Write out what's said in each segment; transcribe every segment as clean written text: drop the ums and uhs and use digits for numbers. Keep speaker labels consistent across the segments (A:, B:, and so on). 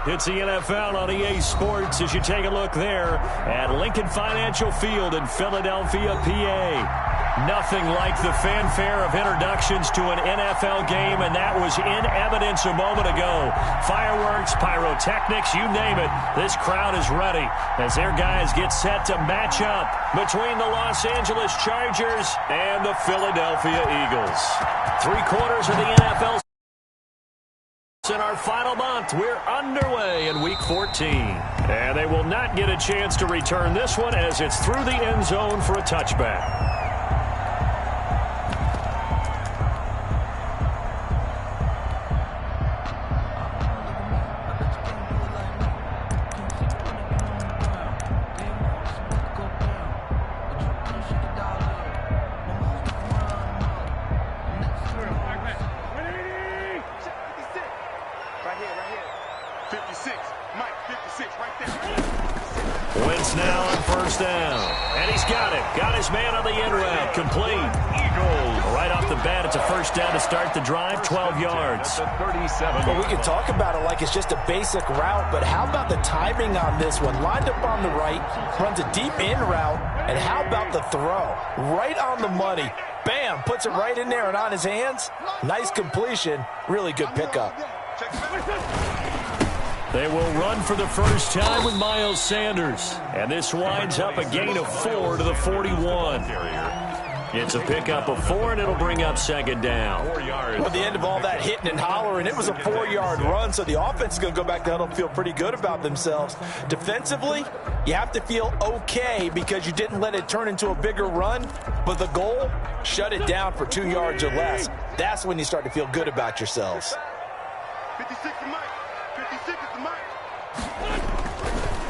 A: It's the NFL on EA Sports as you take a look there at Lincoln Financial Field in Philadelphia, PA. Nothing like the fanfare of introductions to an NFL game, and that was in evidence a moment ago. Fireworks, pyrotechnics, you name it. This crowd is ready as their guys get set to match up between the Los Angeles Chargers and the Philadelphia Eagles. 3/4 of the NFL in our final month. We're underway in Week 14. And they will not get a chance to return this one as it's through the end zone for a touchback. Wentz now on first down. And he's got it. Got his man on the in route. Complete. Eagles. Right off the bat, it's a first down to start the drive. 12 yards.
B: Well, we can talk about it like it's just a basic route, but how about the timing on this one? Lined up on the right, runs a deep in route, and how about the throw? Right on the money. Bam, puts it right in there and on his hands. Nice completion. Really good pickup.
A: They will run for the first time with Miles Sanders. And this winds up a gain of 4 to the 41. It's a pickup of 4, and it'll bring up second down.
B: Well, at the end of all that hitting and hollering, it was a 4-yard run, so the offense is going to go back down and feel pretty good about themselves. Defensively, you have to feel okay because you didn't let it turn into a bigger run, but the goal, shut it down for 2 yards or less. That's when you start to feel good about yourselves.
C: 56 to Mike. 56 is the Mike.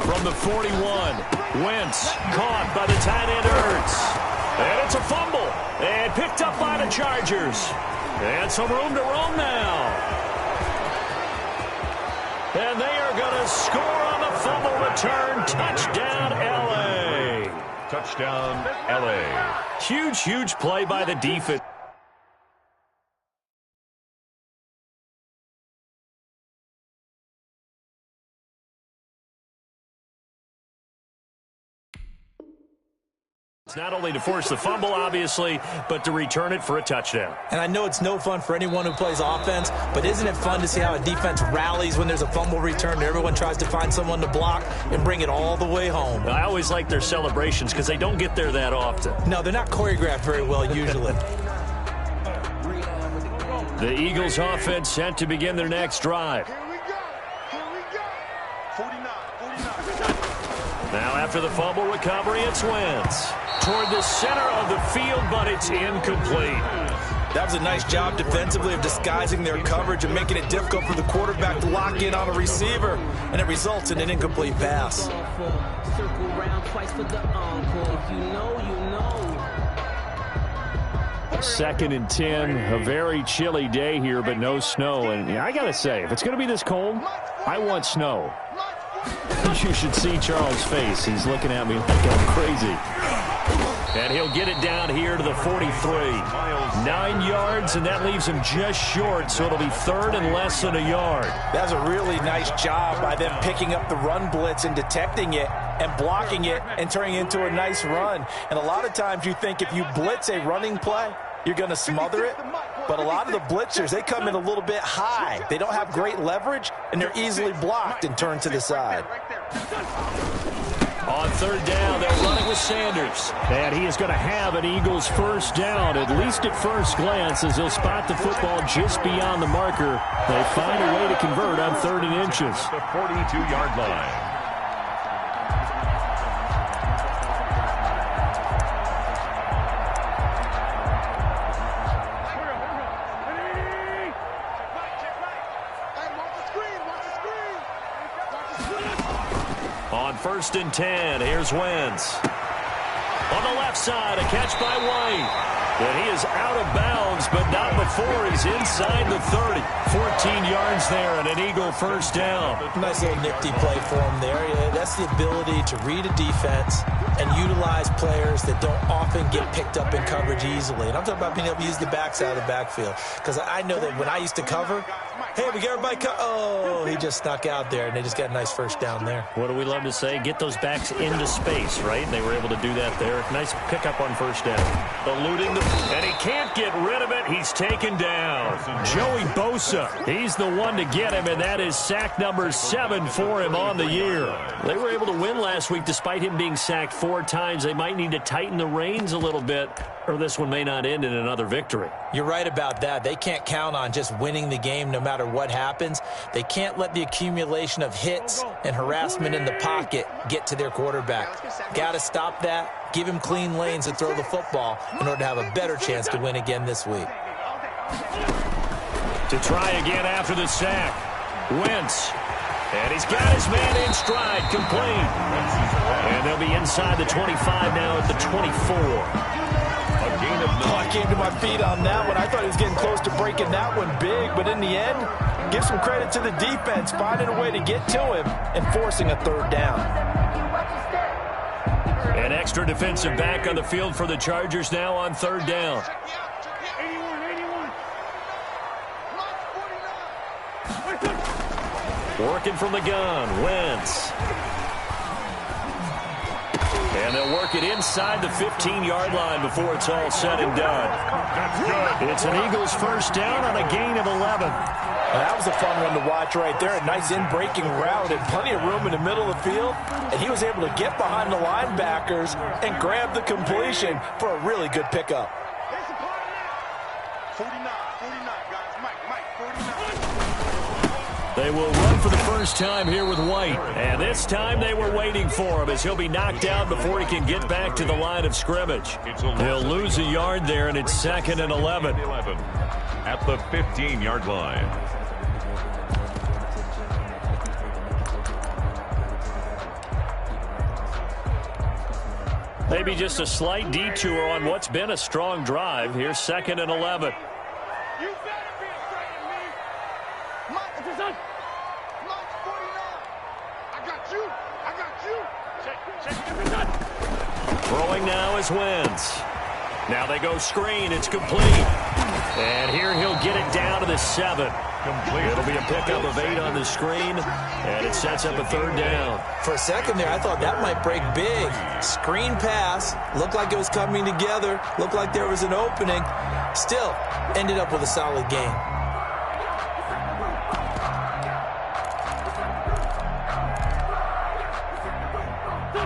A: From the 41, Wentz caught by the tight end Ertz. And it's a fumble. And picked up by the Chargers. And some room to roam now. And they are going to score on the fumble return. Touchdown, L.A.
D: Touchdown, L.A.
A: Huge, huge play by the defense. Not only to force the fumble, obviously, but to return it for a touchdown.
B: And I know it's no fun for anyone who plays offense, but isn't it fun to see how a defense rallies when there's a fumble return and everyone tries to find someone to block and bring it all the way home?
A: I always like their celebrations because they don't get there that often.
B: No, they're not choreographed very well usually.
A: The Eagles offense set to begin their next drive.
C: Here we go. Here we go. 49.
A: Now after the fumble recovery, it's Wentz. Toward the center of the field, but it's incomplete.
B: That was a nice job defensively of disguising their coverage and making it difficult for the quarterback to lock in on a receiver, and it results in an incomplete pass.
A: Second and 10, a very chilly day here, but no snow. And I got to say, if it's going to be this cold, I want snow. You should see Charles' face. He's looking at me like I'm crazy. And he'll get it down here to the 43. 9 yards, and that leaves him just short, so it'll be third and less than a yard.
B: That's a really nice job by them picking up the run blitz and detecting it and blocking it and turning it into a nice run. And a lot of times you think if you blitz a running play, you're going to smother it. But a lot of the blitzers, they come in a little bit high. They don't have great leverage, and they're easily blocked and turned to the side.
A: On third down, they're running with Sanders. And he is going to have an Eagles first down, at least at first glance, as he'll spot the football just beyond the marker. They find a way to convert on 3rd and inches.
D: The 42-yard line.
A: On 1st and 10, here's Wentz. On the left side, a catch by White. And he is out of bounds, but not before he's inside the 30. 14 yards there and an Eagle first down.
B: Nice little nifty play for him there. Yeah, that's the ability to read a defense and utilize players that don't often get picked up in coverage easily. And I'm talking about being able to use the backside of the backfield. Because I know that when I used to cover, Hey, we got everybody oh, he just snuck out there, and they just got a nice first down there.
A: What do we love to say? Get those backs into space, right? They were able to do that there. Nice pickup on first down. Eluding and he can't get rid of it. He's taken down. Joey Bosa, he's the one to get him, and that is sack number 7 for him on the year. They were able to win last week despite him being sacked 4 times. They might need to tighten the reins a little bit, or this one may not end in another victory.
B: You're right about that. They can't count on just winning the game no matter what happens. They can't let the accumulation of hits and harassment in the pocket get to their quarterback. Got to stop that, give him clean lanes to throw the football in order to have a better chance to win again this week.
A: To try again after the sack, Wentz. And he's got his man in stride, complete. And they'll be inside the 25 now at the 24.
B: I came to my feet on that one. I thought he was getting close to breaking that one big, but in the end, give some credit to the defense, finding a way to get to him and forcing a third down.
A: An extra defensive back on the field for the Chargers now on third down. Working from the gun, Wentz. And they'll work it inside the 15-yard line before it's all said and done. It's an Eagles first down on a gain of 11.
B: That was a fun one to watch right there. A nice in-breaking route and plenty of room in the middle of the field. And he was able to get behind the linebackers and grab the completion for a really good pickup.
C: 49, guys. Mike, 49.
A: They will run for the first time here with White. And this time they were waiting for him as he'll be knocked out before he can get back to the line of scrimmage. He'll lose a yard there, and it's 2nd and 11.
D: At the 15-yard line.
A: Maybe just a slight detour on what's been a strong drive. Here's 2nd and 11.
C: You better be afraid of me. Mike, it's his son. Mike, 49. I got you. Check.
A: Throwing now is Wentz. Now they go screen. It's complete. And here he'll get it down to the 7. It'll be a pickup of 8 on the screen, and it sets up a third down.
B: For a second there, I thought that might break big. Screen pass, looked like it was coming together, looked like there was an opening. Still, ended up with a solid gain.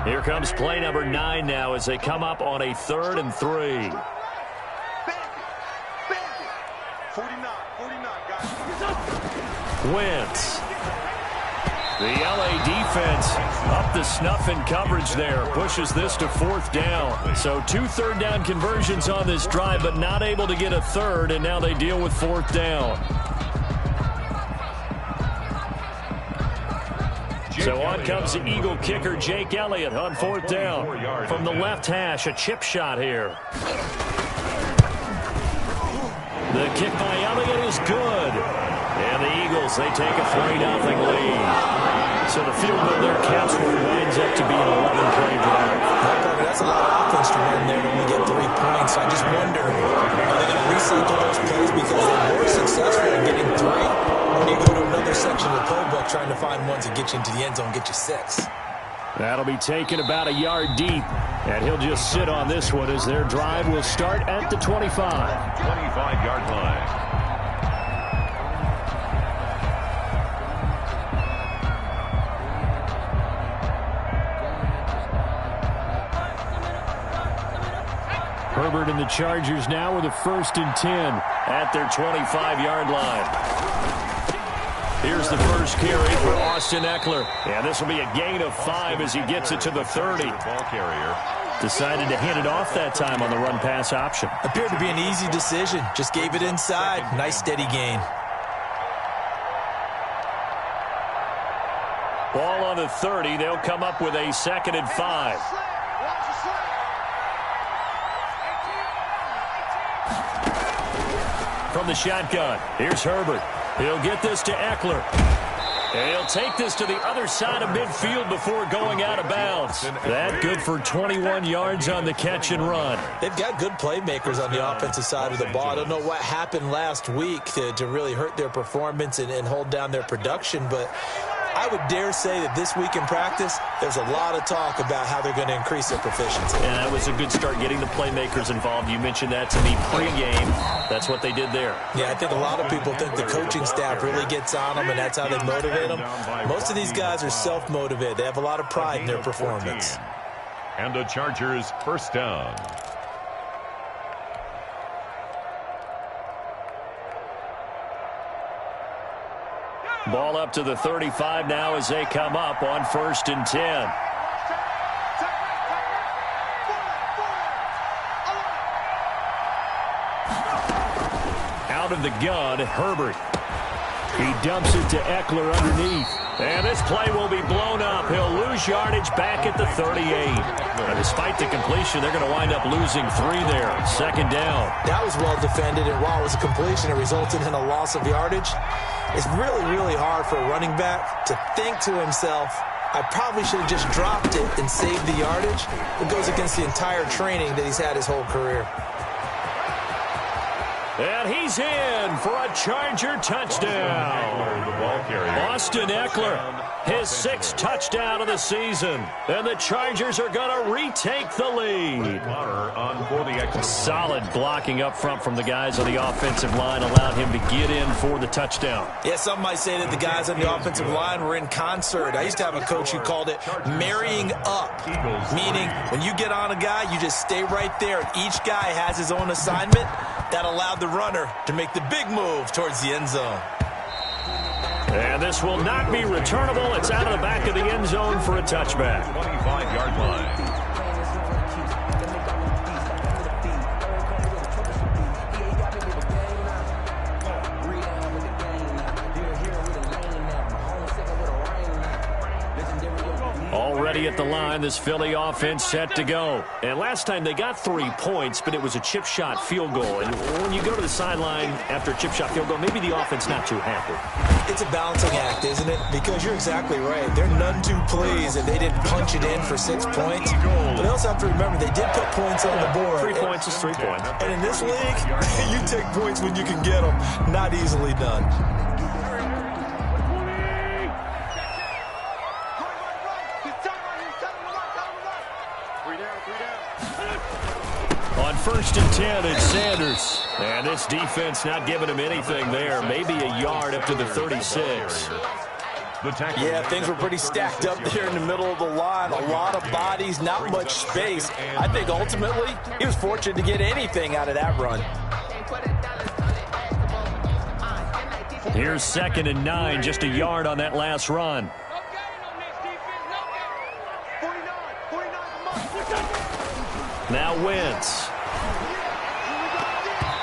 A: Here comes play number 9 now as they come up on a 3rd and 3.
C: 49, guys.
A: Wentz. The LA defense up the snuff in coverage there. Pushes this to 4th down. So 2 third down conversions on this drive, but not able to get a third, and now they deal with 4th down. So on comes the Eagle kicker, Jake Elliott, on 4th down. From the left hash, a chip shot here. The kick by Elliott is good. And the Eagles, they take a 3-0 lead. So the field goal there counts for it, winds up to be an 11-play drive.
B: That's a lot of offense to run there when we get 3 points. I just wonder, are they going to recycle those plays because they were successful in getting 3? Or do you go to another section of the playbook trying to find ones that get you into the end zone, get you 6?
A: That'll be taken about a yard deep. And he'll just sit on this one as their drive will start at the 25.
D: 25-yard line.
A: Herbert and the Chargers now with a 1st and 10 at their 25-yard line. Here's the first carry for Austin Eckler. And this will be a gain of 5 as he gets it to the 30.
D: Ball carrier.
A: Decided to hand it off that time on the run-pass option.
B: Appeared to be an easy decision. Just gave it inside. Nice steady gain.
A: Ball on the 30. They'll come up with a 2nd and 5. From the shotgun, here's Herbert. He'll get this to Eckler. And he'll take this to the other side of midfield before going out of bounds. That good for 21 yards on the catch and run.
B: They've got good playmakers on the offensive side of the ball. I don't know what happened last week to really hurt their performance and hold down their production, but I would dare say that this week in practice, there's a lot of talk about how they're going to increase their proficiency.
A: And that was a good start getting the playmakers involved. You mentioned that to me pregame. That's what they did there.
B: Yeah, I think a lot of people think the coaching staff really gets on them, and that's how they motivate them. Most of these guys are self-motivated. They have a lot of pride in their performance.
D: And the Chargers first down.
A: Ball up to the 35 now as they come up on 1st and 10. Out of the gun, Herbert. He dumps it to Eckler underneath. And this play will be blown up. He'll lose yardage back at the 38. And despite the completion, they're going to wind up losing 3 there. 2nd down.
B: That was well defended, and while it was a completion, it resulted in a loss of yardage. It's really, really hard for a running back to think to himself, I probably should have just dropped it and saved the yardage. It goes against the entire training that he's had his whole career.
A: And he's in for a Charger touchdown. Austin Eckler, his 6th touchdown of the season. And the Chargers are going to retake the lead. Solid blocking up front from the guys on the offensive line allowed him to get in for the touchdown.
B: Yeah, some might say that the guys on the offensive line were in concert. I used to have a coach who called it marrying up, meaning when you get on a guy, you just stay right there, and each guy has his own assignment. That allowed the runner to make the big move towards the end zone.
A: And this will not be returnable. It's out of the back of the end zone for a touchback.
D: 25-yard line.
A: Already at the line, this Philly offense set to go. And last time they got 3 points, but it was a chip shot field goal. And when you go to the sideline after a chip shot field goal, maybe the offense not too happy.
B: It's a balancing act, isn't it? Because you're exactly right. They're none too pleased and they didn't punch it in for 6 points. But they also have to remember they did put points on the board.
A: 3 points is 3 points.
B: And in this league, you take points when you can get them. Not easily done.
A: On 1st and 10, it's Sanders. And this defense not giving him anything there. Maybe a yard up to the 36.
B: Yeah, things were pretty stacked up there in the middle of the line. A lot of bodies, not much space. I think ultimately he was fortunate to get anything out of that run.
A: Here's 2nd and 9, just a yard on that last run. Now Wentz.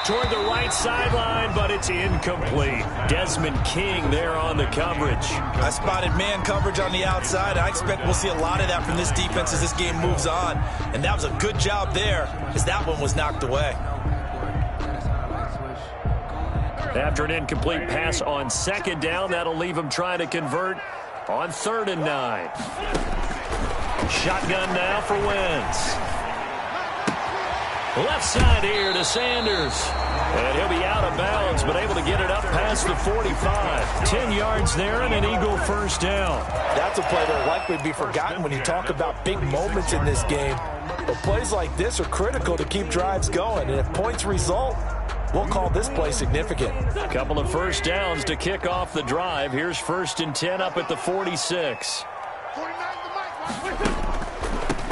A: Toward the right sideline, but it's incomplete. Desmond King there on the coverage.
B: I spotted man coverage on the outside. I expect we'll see a lot of that from this defense as this game moves on. And that was a good job there as that one was knocked away.
A: After an incomplete pass on 2nd down, that'll leave him trying to convert on 3rd and 9. Shotgun now for Wentz. Left side here to Sanders. And he'll be out of bounds, but able to get it up past the 45. 10 yards there and an Eagle first down.
B: That's a play that'll likely be forgotten when you talk about big moments in this game. But plays like this are critical to keep drives going. And if points result, we'll call this play significant.
A: A couple of first downs to kick off the drive. Here's 1st and 10 up at the 46.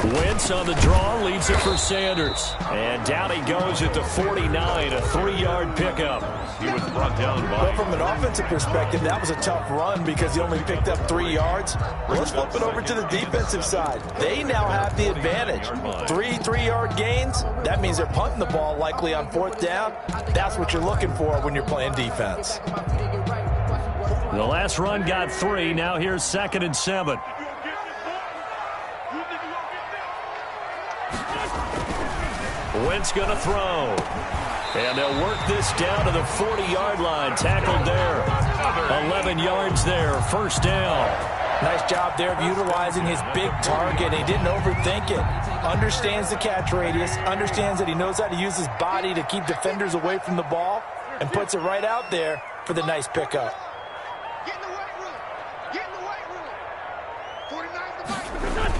A: Wentz on the draw, leads it for Sanders. And down he goes at the 49, a 3-yard pickup.
D: He was brought down by...
B: Well, from an offensive perspective, that was a tough run because he only picked up 3 yards. Well, let's flip it over to the defensive side. They now have the advantage. 3 3-yard gains, that means they're punting the ball likely on 4th down. That's what you're looking for when you're playing defense.
A: The last run got 3. Now here's 2nd and 7. Wentz going to throw. And they'll work this down to the 40-yard line. Tackled there. 7 yards there, first down.
B: Nice job there of utilizing his big target. He didn't overthink it. Understands the catch radius, understands that he knows how to use his body to keep defenders away from the ball, and puts it right out there for the nice pickup.
C: Get in the weight room. Get in the weight room. 49's the mic.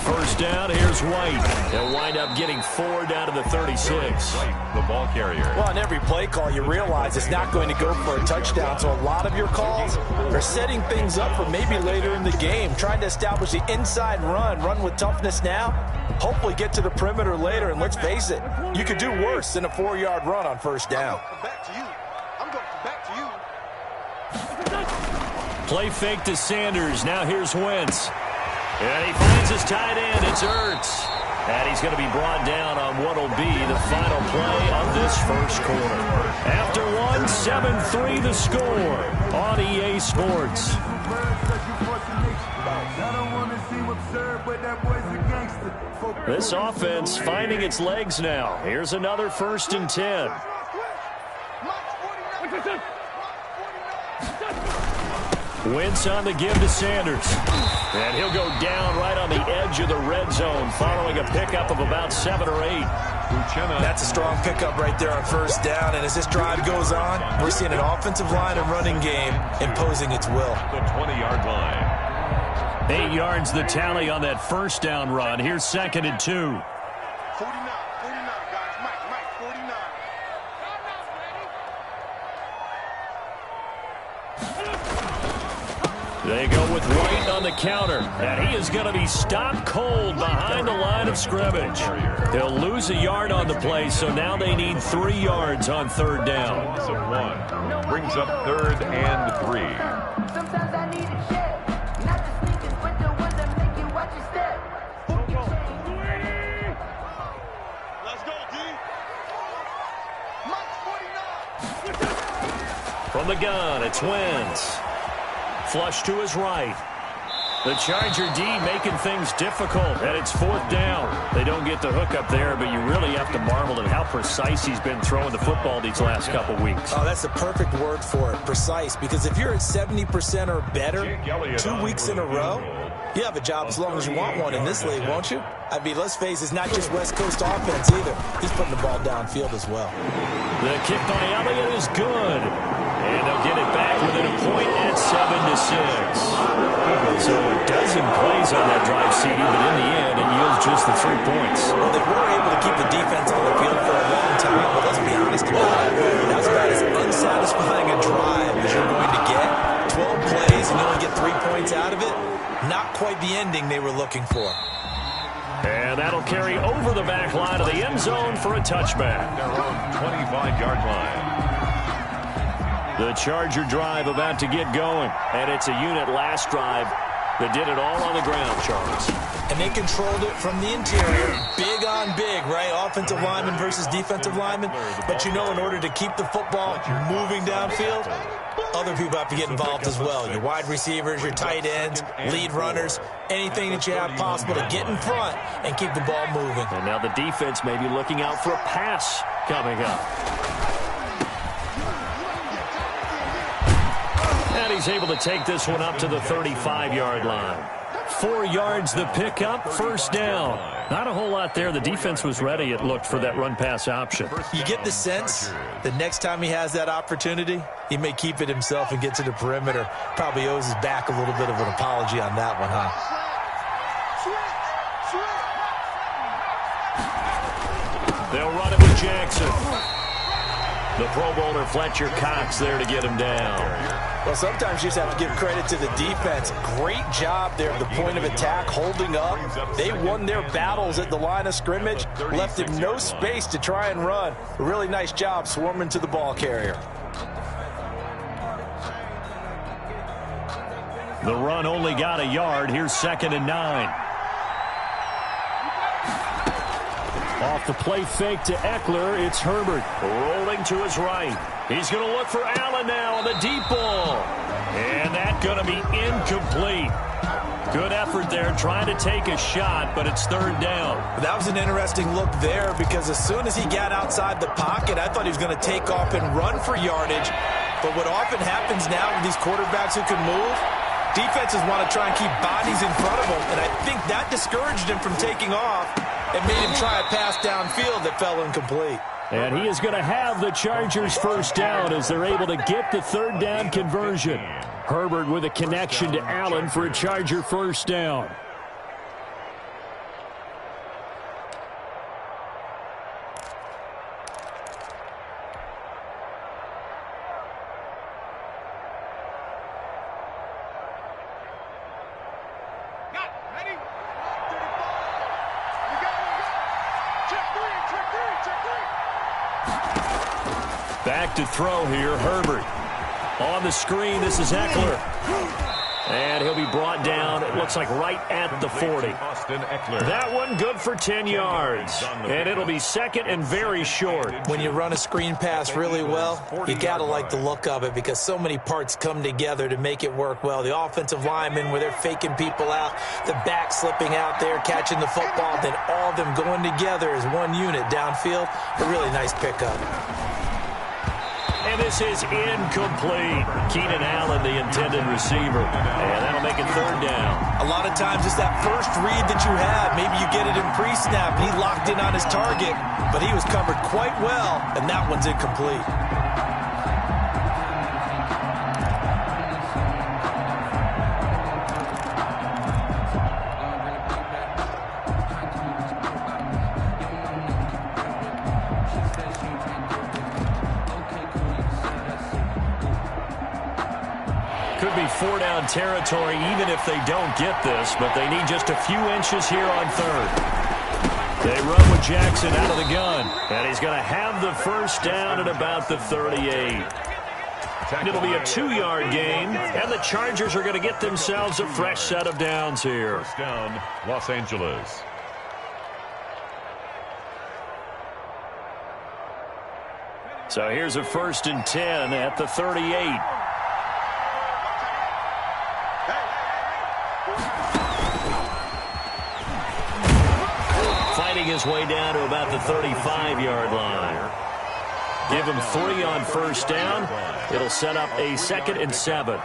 A: First down, here's White. They'll wind up getting 4 down to the 36.
D: The ball carrier.
B: Well, on every play call, you realize it's not going to go for a touchdown, so a lot of your calls are setting things up for maybe later in the game, trying to establish the inside run with toughness now, hopefully get to the perimeter later, and let's face it, you could do worse than a 4-yard run on first down.
C: I'm going back to you.
A: Play fake to Sanders. Now here's Wentz. And he finds his tight end. It's Ertz. And he's going to be brought down on what will be the final play of this first quarter. After one, 7-3 the score on EA Sports. This offense finding its legs now. Here's another 1st and 10. Wentz on the give to Sanders. And he'll go down right on the edge of the red zone following a pickup of about 7 or 8.
B: That's a strong pickup right there on first down, and as this drive goes on, we're seeing an offensive line and running game imposing its will.
D: The 20-yard line.
A: 8 yards the tally on that first down run. Here's 2nd and 2.
C: 49, guys. Mike, 49.
A: They go with White on the counter, and he is going to be stopped cold behind the line of scrimmage. They'll lose a yard on the play, so now they need 3 yards on 3rd down.
D: So 1 brings up 3rd and 3.
E: Sometimes I need a check, not the sneakers, but the ones that make you watch your step.
C: Let's go, D. Mike, 49.
A: From the gun, it's Wentz. Flush to his right. The Charger D making things difficult, and it's 4th down. They don't get the hook up there, but you really have to marvel at how precise he's been throwing the football these last couple weeks.
B: Oh, that's the perfect word for it, precise, because if you're at 70% or better 2 weeks in a row, you have a job as long as you want one in this league, won't you? I mean, let's face it, it's not just West Coast offense either. He's putting the ball downfield as well.
A: The kick by Elliott is good. And they'll get it back within a point at 7-6. So a dozen plays on that drive, CD, but in the end, it yields just the 3 points.
B: Well, they were able to keep the defense on the field for a long time, but let's be honest about it. That's about as unsatisfying a drive as you're going to get. 12 plays and you only get 3 points out of it. Not quite the ending they were looking for.
A: And that'll carry over the back line of the end zone for a touchback.
D: Their own 25-yard line.
A: The Charger drive about to get going. And it's a unit last drive that did it all on the ground, Charles.
B: And they controlled it from the interior. Big on big, right? Offensive lineman versus defensive lineman. But you know, in order to keep the football moving downfield, other people have to get involved as well. Your wide receivers, your tight ends, lead runners, anything that you have possible to get in front and keep the ball moving.
A: And now the defense may be looking out for a pass coming up. And he's able to take this one up to the 35-yard line. 4 yards the pickup, first down. Not a whole lot there. The defense was ready, it looked, for that run-pass option.
B: You get the sense the next time he has that opportunity, he may keep it himself and get to the perimeter. Probably owes his back a little bit of an apology on that one, huh?
A: They'll run it with Jackson. The Pro Bowler Fletcher Cox there to get him down.
B: Well, sometimes you just have to give credit to the defense. Great job there at the point of attack, holding up. They won their battles at the line of scrimmage, left him no space to try and run. A really nice job swarming to the ball carrier.
A: The run only got a yard. Here's 2nd and 9. Off the play fake to Eckler, it's Herbert rolling to his right. He's going to look for Allen now on the deep ball. And that's going to be incomplete. Good effort there, trying to take a shot, but it's 3rd down.
B: That was an interesting look there because as soon as he got outside the pocket, I thought he was going to take off and run for yardage. But what often happens now with these quarterbacks who can move, defenses want to try and keep bodies in front of them, and I think that discouraged him from taking off and made him try a pass downfield that fell incomplete.
A: And he is going to have the Chargers first down as they're able to get the third down conversion. Herbert with a connection to Allen for a Charger first down. Back to throw here, Herbert. On the screen, this is Eckler. And he'll be brought down, it looks like right at the 40. That one good for 10 yards. And it'll be second and very short.
B: When you run a screen pass really well, you got to like the look of it because so many parts come together to make it work well. The offensive linemen, where they're faking people out, the back slipping out there, catching the football, then all of them going together as one unit downfield. A really nice pickup.
A: And this is incomplete. Keenan Allen, the intended receiver. And that'll make it third down.
B: A lot of times it's that first read that you have. Maybe you get it in pre-snap, and he locked in on his target, but he was covered quite well, and that one's incomplete.
A: Could be four-down territory even if they don't get this, but they need just a few inches here on third. They run with Jackson out of the gun, and he's going to have the first down at about the 38. It'll be a 2-yard gain, and the Chargers are going to get themselves a fresh set of downs here.
D: First down, Los Angeles.
A: So here's a 1st and 10 at the 38. Fighting his way down to about the 35-yard line. Give him 3 on first down. It'll set up a 2nd and 7.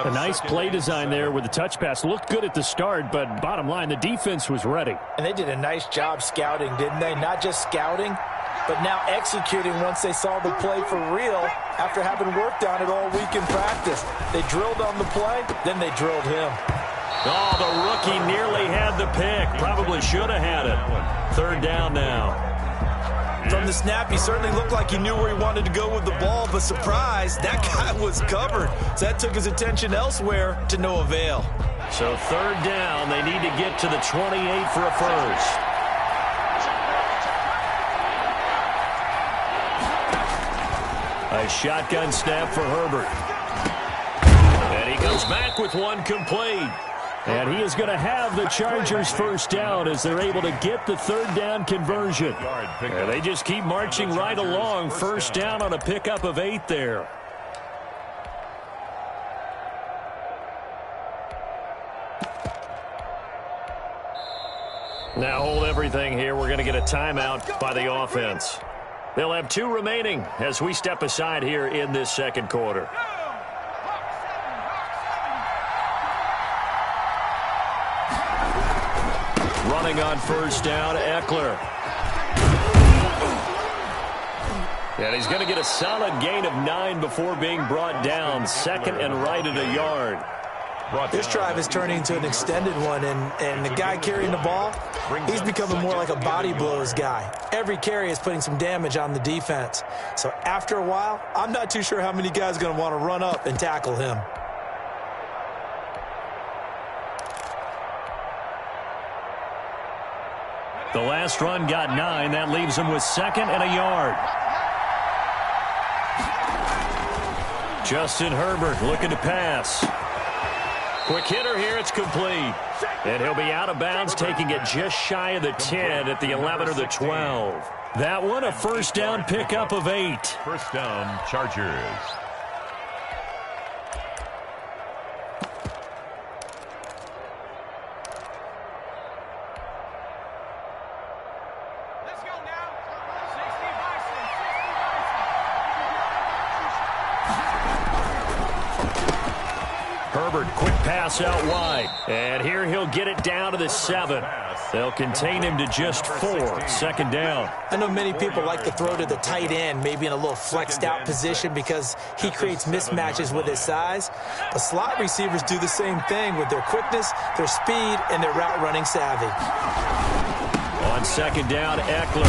F: A nice play design there with the touch pass. Looked good at the start, but bottom line, the defense was ready.
B: And they did a nice job scouting, didn't they? Not just scouting, but now executing once they saw the play for real after having worked on it all week in practice. They drilled on the play, then they drilled him.
A: Oh, the rookie nearly had the pick. Probably should have had it. Third down now.
B: From the snap, he certainly looked like he knew where he wanted to go with the ball, but surprise, that guy was covered. So that took his attention elsewhere to no avail.
A: So third down, they need to get to the 28 for a first. A shotgun snap for Herbert. And he comes back with one complete. And he is going to have the Chargers first down as they're able to get the third down conversion. And they just keep marching right along. First down on a pickup of 8 there. Now hold everything here. We're going to get a timeout by the offense. They'll have 2 remaining as we step aside here in this second quarter. Running on first down, Eckler. And he's going to get a solid gain of 9 before being brought down. 2nd and right at a yard.
B: This drive is turning into an extended one, and the guy carrying the ball, he's becoming more like a body blows guy. Every carry is putting some damage on the defense. So after a while, I'm not too sure how many guys are going to want to run up and tackle him.
A: The last run got 9. That leaves him with 2nd and a yard. Justin Herbert looking to pass. Quick hitter here. It's complete. And he'll be out of bounds, taking it just shy of the 10 at the 11 or the 12. That one, a first down pickup of 8.
D: First down, Chargers.
A: Herbert, quick pass out wide. And here he'll get it down to the 7. They'll contain him to just 4. Second down.
B: I know many people like to throw to the tight end, maybe in a little flexed out position because he creates mismatches with his size. But slot receivers do the same thing with their quickness, their speed, and their route running savvy.
A: On second down, Eckler.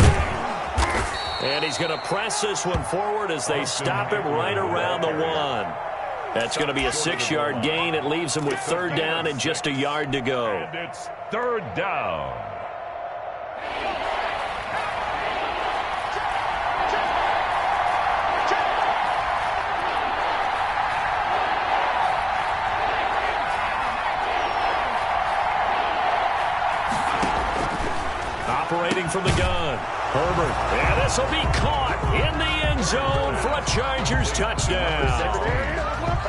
A: And he's going to press this one forward as they stop him right around the 1. That's going to be a 6-yard gain. It leaves him with third down and just a yard to go.
D: And it's third down.
A: Operating from the gun. Herbert. And this will be caught in the end zone for a Chargers touchdown.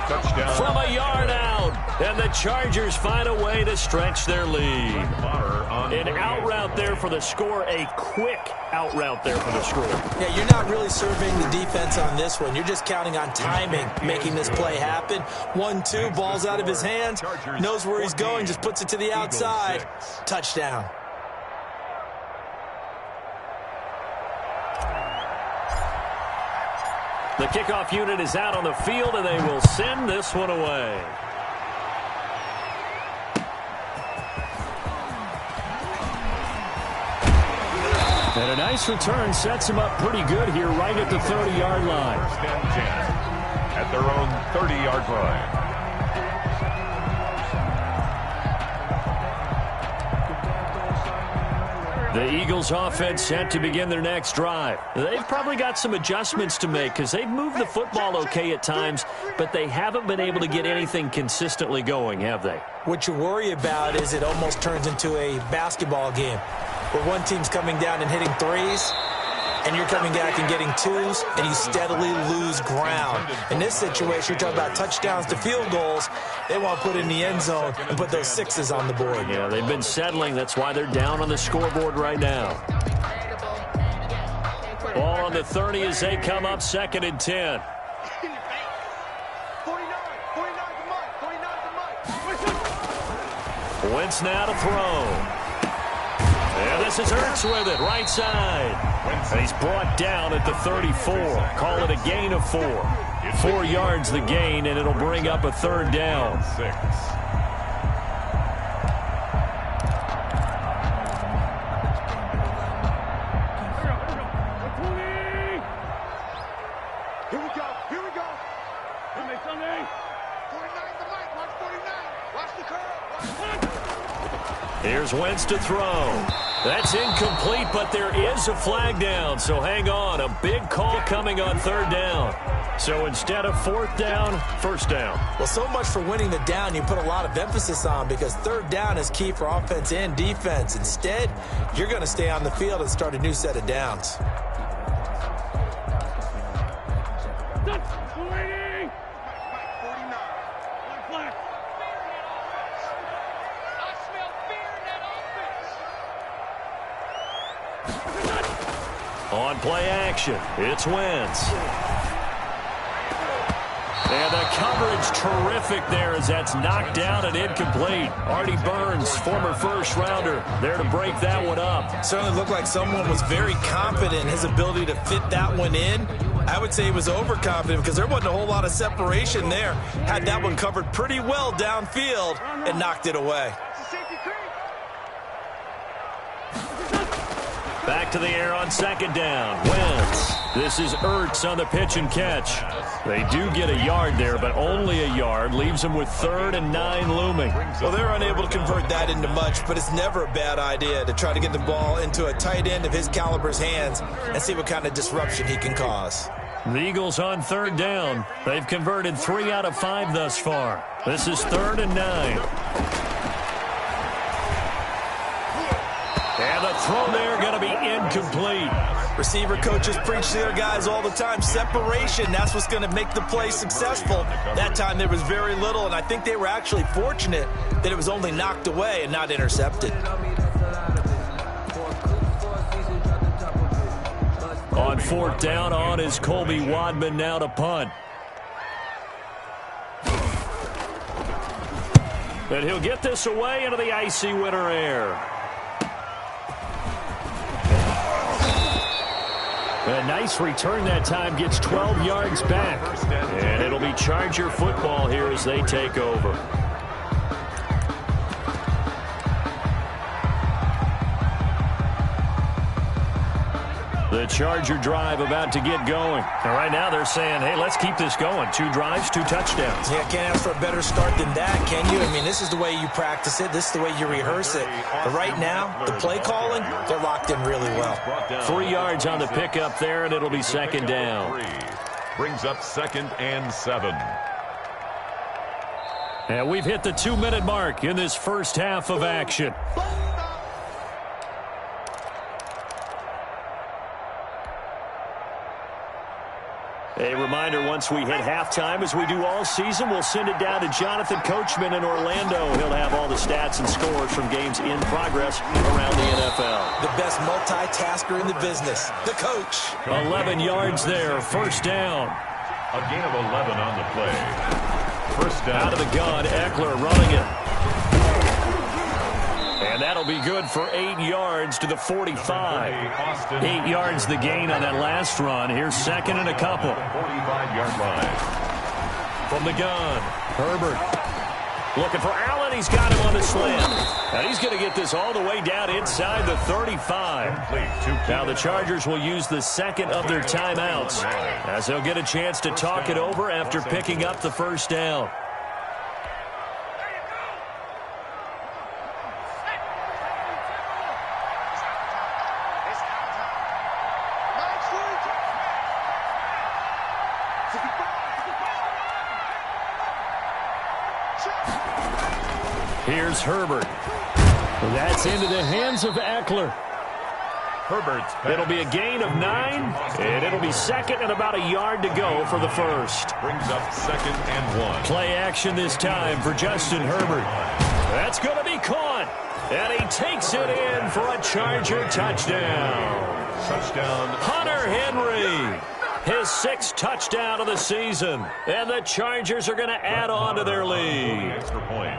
D: Touchdown.
A: From a yard out. And the Chargers find a way to stretch their lead. An out route there for the score. A quick out route there for the score.
B: Yeah, you're not really serving the defense on this one. You're just counting on timing, making this play happen. 1-2, ball's out of his hands. Knows where he's going, just puts it to the outside. Touchdown.
A: The kickoff unit is out on the field, and they will send this one away. And a nice return sets him up pretty good here right at the 30-yard line.
D: First and 10 at their own 30-yard line.
A: The Eagles offense set to begin their next drive. They've probably got some adjustments to make because they've moved the football okay at times, but they haven't been able to get anything consistently going, have they?
B: What you worry about is it almost turns into a basketball game where one team's coming down and hitting threes, and you're coming back and getting twos, and you steadily lose ground. In this situation, you're talking about touchdowns to field goals. They want to put in the end zone and put those sixes on the board.
A: Yeah, they've been settling. That's why they're down on the scoreboard right now. Ball on the 30 as they come up, 2nd and 10.
C: 49
A: Wentz now to throw. And this is Ertz with it, right side. He's brought down at the 34. Call it a gain of 4. 4 yards the gain, and it'll bring up a third down.
D: 6.
C: Here we go. Here we go. 49 the mic. Watch 49. Watch the curve.
A: Here's Wentz to throw. That's incomplete, but there is a flag down, so hang on. A big call coming on third down. So instead of fourth down, first down.
B: Well, so much for winning the down you put a lot of emphasis on because third down is key for offense and defense. Instead, you're going to stay on the field and start a new set of downs.
A: On play action, it's Wentz. And the coverage terrific there as that's knocked down and incomplete. Artie Burns, former first-rounder, there to break that one up.
B: Certainly looked like someone was very confident in his ability to fit that one in. I would say he was overconfident because there wasn't a whole lot of separation there. Had that one covered pretty well downfield and knocked it away.
A: Back to the air on second down. Wentz. This is Ertz on the pitch and catch. They do get a yard there, but only a yard. Leaves them with 3rd and 9 looming.
B: Well, they're unable to convert that into much, but it's never a bad idea to try to get the ball into a tight end of his caliber's hands and see what kind of disruption he can cause.
A: The Eagles on third down. They've converted 3 out of 5 thus far. This is 3rd and 9. And the throw there going to be incomplete.
B: Receiver coaches preach to their guys all the time. Separation, that's what's going to make the play successful. That time there was very little, and I think they were actually fortunate that it was only knocked away and not intercepted.
A: On 4th down, on is Colby Wadman now to punt. And he'll get this away into the icy winter air.
F: A nice return that time, gets 12 yards back.
A: And it'll be Charger football here as they take over. The Charger drive about to get going. And right now they're saying, hey, let's keep this going. 2 drives, 2 touchdowns.
B: Yeah, can't ask for a better start than that, can you? I mean, this is the way you practice it. This is the way you rehearse it. But right now, the play calling, they're locked in really well.
A: 3 yards on the pickup there, and it'll be second down.
D: Brings up 2nd and 7.
A: And we've hit the 2-minute mark in this first half of action. A reminder, once we hit halftime, as we do all season, we'll send it down to Jonathan Coachman in Orlando. He'll have all the stats and scores from games in progress around the NFL.
B: The best multitasker in the business, the coach.
A: 11 yards there, first down.
D: A gain of 11 on the play. First down.
A: Out of the gun, Eckler running it. And that'll be good for 8 yards to the 45. 8 yards the gain on that last run. Here's second and a couple.
D: 45-yard line.
A: From the gun, Herbert. Looking for Allen. He's got him on the slant. And he's going to get this all the way down inside the 35. Now the Chargers will use the second of their timeouts as they'll get a chance to talk it over after picking up the first down. Here's Herbert. That's into the hands of Eckler.
D: Herbert's
A: It'll be a gain of 9, and it'll be second and about a yard to go for the first.
D: brings up 2nd and 1.
A: Play action this time for Justin Herbert. That's going to be caught, and he takes it in for a Charger touchdown.
D: Touchdown.
A: Hunter Henry, his 6th touchdown of the season, and the Chargers are going to add on to their lead.
D: Extra point.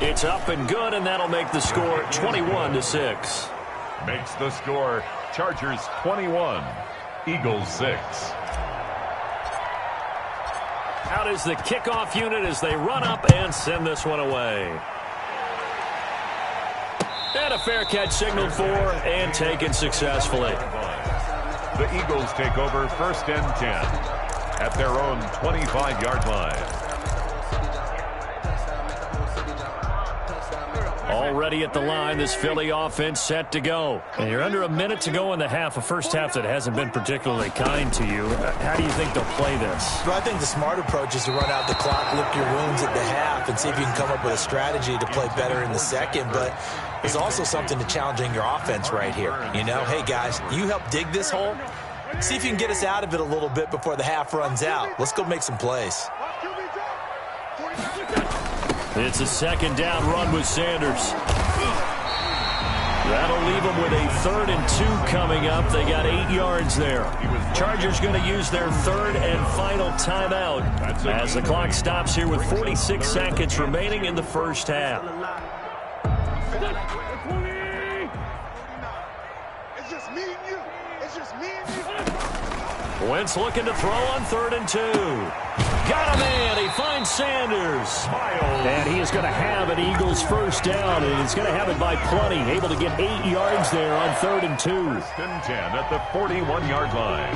A: It's up and good, and that'll make the score 21-6.
D: Makes the score Chargers 21, Eagles 6.
A: Out is the kickoff unit as they run up and send this one away. And a fair catch signaled for and taken successfully.
D: The Eagles take over 1st and 10 at their own 25-yard line.
A: Already at the line, this Philly offense set to go. And you're under a minute to go in the half, a first half that hasn't been particularly kind to you. How do you think they'll play this?
B: Well, I think the smart approach is to run out the clock, lick your wounds at the half, and see if you can come up with a strategy to play better in the second. But there's also something to challenging your offense right here. You know, hey, guys, you help dig this hole. See if you can get us out of it a little bit before the half runs out. Let's go make some plays.
A: It's a second down run with Sanders. That'll leave them with a 3rd and 2 coming up. They got 8 yards there. Chargers going to use their 3rd and final timeout as the clock stops here with 46 seconds remaining in the first half.
C: It's just me and you. It's just me and you.
A: Wentz looking to throw on 3rd and 2. Got a man. He finds Sanders. And he is going to have an Eagles first down, and he's going to have it by plenty. Able to get 8 yards there on 3rd and 2.
D: 1st and 10 at the 41-yard line.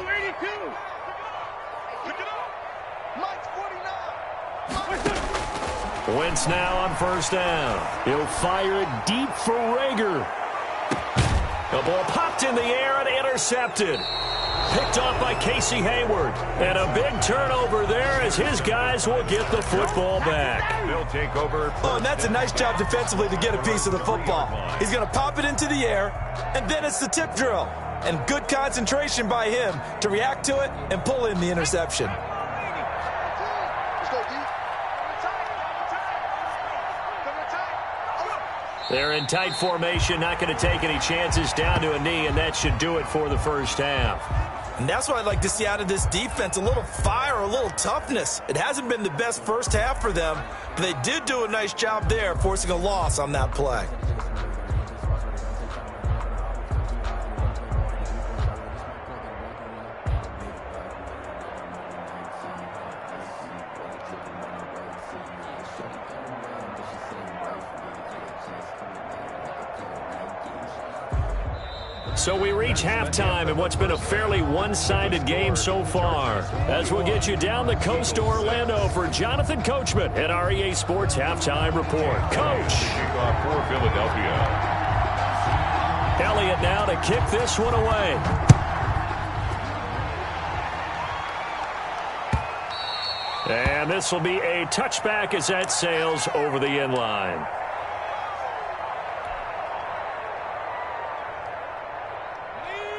C: 82. Pick it up. Mike's 49.
A: Wentz now on first down. He'll fire it deep for Rager. The ball popped in the air and intercepted. Picked off by Casey Hayward. And a big turnover there as his guys will get the football back.
D: They'll take over.
B: Oh, and that's a nice job defensively to get a piece of the football. He's going to pop it into the air, and then it's the tip drill. And good concentration by him to react to it and pull in the interception.
C: Let's go, D.
A: They're in tight formation, not going to take any chances, down to a knee, and that should do it for the first half.
B: And that's what I'd like to see out of this defense, a little fire, a little toughness. It hasn't been the best first half for them, but they did do a nice job there, forcing a loss on that play.
A: So we reach halftime in what's been a fairly one-sided game so far. As we'll get you down the coast to Orlando for Jonathan Coachman at our EA Sports Halftime Report. Coach.
D: Kickoff for Philadelphia.
A: Elliott now to kick this one away. And this will be a touchback as that sails over the end line.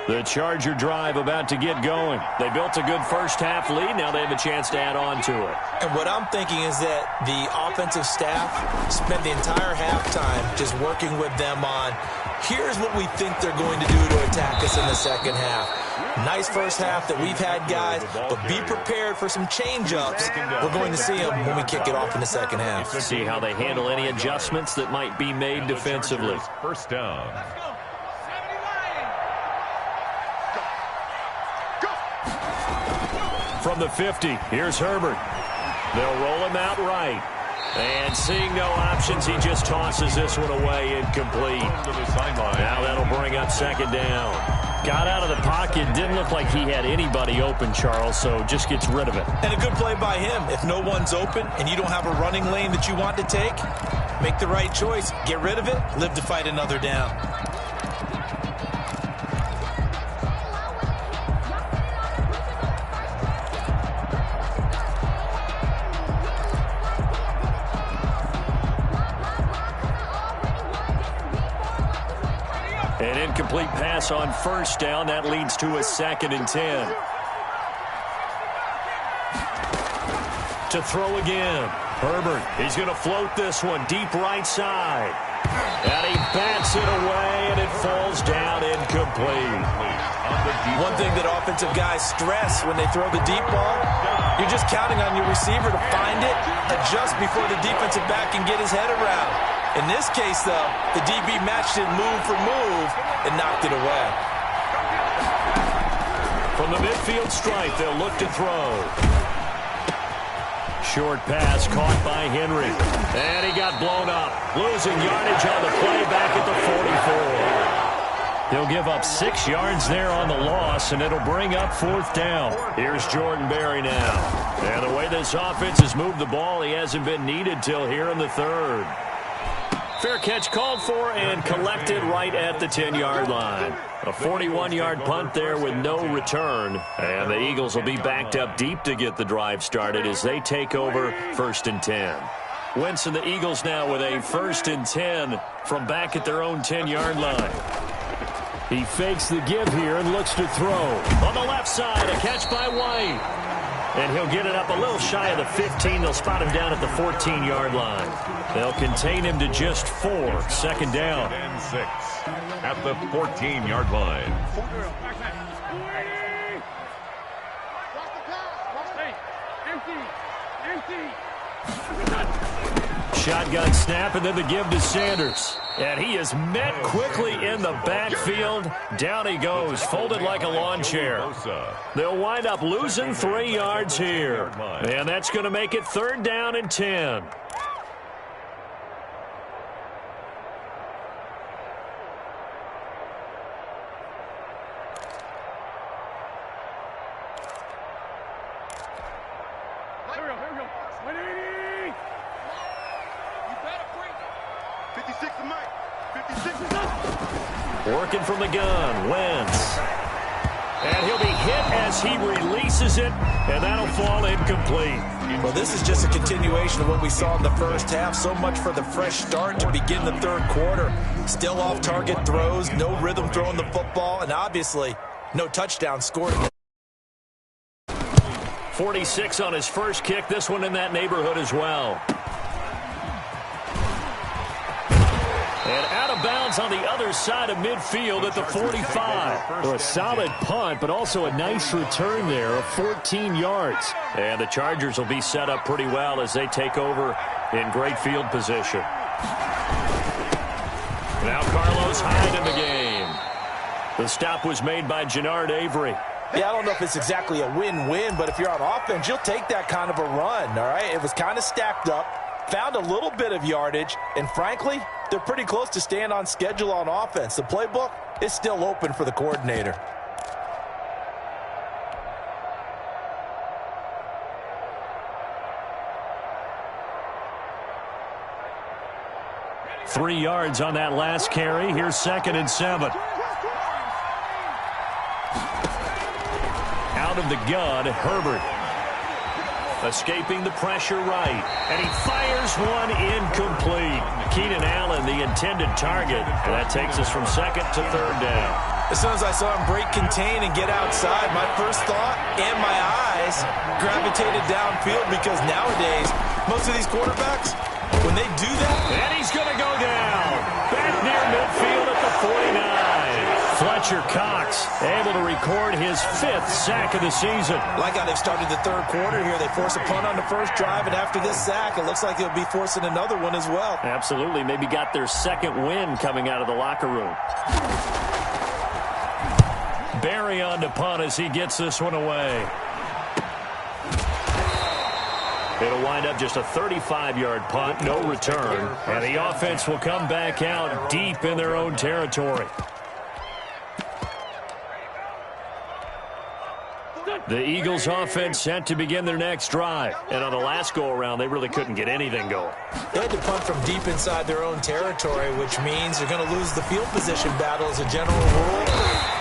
A: The Charger drive about to get going. They built a good first-half lead. Now they have a chance to add on to it.
B: And what I'm thinking is that the offensive staff spent the entire halftime just working with them on, here's what we think they're going to do to attack us in the second half. Nice first half that we've had, guys, but be prepared for some change-ups. We're going to see them when we kick it off in the second half.
A: See how they handle any adjustments that might be made defensively.
D: First down.
A: From the 50, here's Herbert. They'll roll him out right. And seeing no options, he just tosses this one away, incomplete. Now that'll bring up second down. Got out of the pocket, didn't look like he had anybody open, Charles, so just gets rid of it.
B: And a good play by him. If no one's open and you don't have a running lane that you want to take, make the right choice. Get rid of it, live to fight another down.
A: An incomplete pass on first down. That leads to a 2nd and 10. To throw again. Herbert, he's going to float this one deep right side. And he bats it away, and it falls down incomplete.
B: One thing that offensive guys stress when they throw the deep ball, you're just counting on your receiver to find it, adjust before the defensive back can get his head around. In this case, though, the DB matched it move for move and knocked it away.
A: From the midfield stripe, they'll look to throw. Short pass caught by Henry. And he got blown up. Losing yardage on the play back at the 44. He'll give up 6 yards there on the loss, and it'll bring up 4th down. Here's Jordan Berry now. And the way this offense has moved the ball, he hasn't been needed till here in the 3rd. Fair catch called for and collected right at the 10-yard line. A 41-yard punt there with no return. And the Eagles will be backed up deep to get the drive started as they take over 1st and 10. Wentz and the Eagles now with a 1st and 10 from back at their own 10-yard line. He fakes the give here and looks to throw. On the left side, a catch by White. And he'll get it up a little shy of the 15. They'll spot him down at the 14-yard line. They'll contain him to just 4. 2nd down.
D: And 6 at the 14-yard line.
A: Shotgun snap and then the give to Sanders. And he is met quickly in the backfield. Down he goes, folded like a lawn chair. They'll wind up losing 3 yards here. And that's going to make it 3rd down and 10.
C: Here we go. 180. You better bring it. 56 to Mike. 56 is up.
A: Working from the gun, Wentz. And he'll be hit as he releases it, and that'll fall incomplete.
B: Well, this is just a continuation of what we saw in the first half. So much for the fresh start to begin the 3rd quarter. Still off-target throws, no rhythm throwing the football, and obviously no touchdown scored.
A: 46 on his first kick. This one in that neighborhood as well. And out of bounds on the other side of midfield at the 45.
F: So a solid punt, but also a nice return there of 14 yards.
A: And the Chargers will be set up pretty well as they take over in great field position. Now Carlos Hyde in the game. The stop was made by Jannard Avery.
B: Yeah, I don't know if it's exactly a win-win, but if you're on offense, you'll take that kind of a run, all right? It was kind of stacked up, found a little bit of yardage, and frankly, they're pretty close to staying on schedule on offense. The playbook is still open for the coordinator.
A: Three yards on that last carry. Here's 2nd and 7. Out of the gun, Herbert. Escaping the pressure right. And he fires one incomplete. Keenan Allen, the intended target. And that takes us from 2nd to 3rd down.
B: As soon as I saw him break contain and get outside, my first thought and my eyes gravitated downfield because nowadays, most of these quarterbacks, when they do that...
A: And he's going to go down. Back near midfield at the 49. Fletcher Cox able to record his 5th sack of the season.
B: Like how they've started the 3rd quarter here. They force a punt on the first drive, and after this sack, it looks like they'll be forcing another one as well.
F: Absolutely. Maybe got their 2nd win coming out of the locker room.
A: Barry on to punt as he gets this one away. It'll wind up just a 35-yard punt, no return. And the offense will come back out deep in their own territory. The Eagles offense set to begin their next drive. And on the last go-around, they really couldn't get anything going.
B: They had to punt from deep inside their own territory, which means they're going to lose the field position battle as a general rule.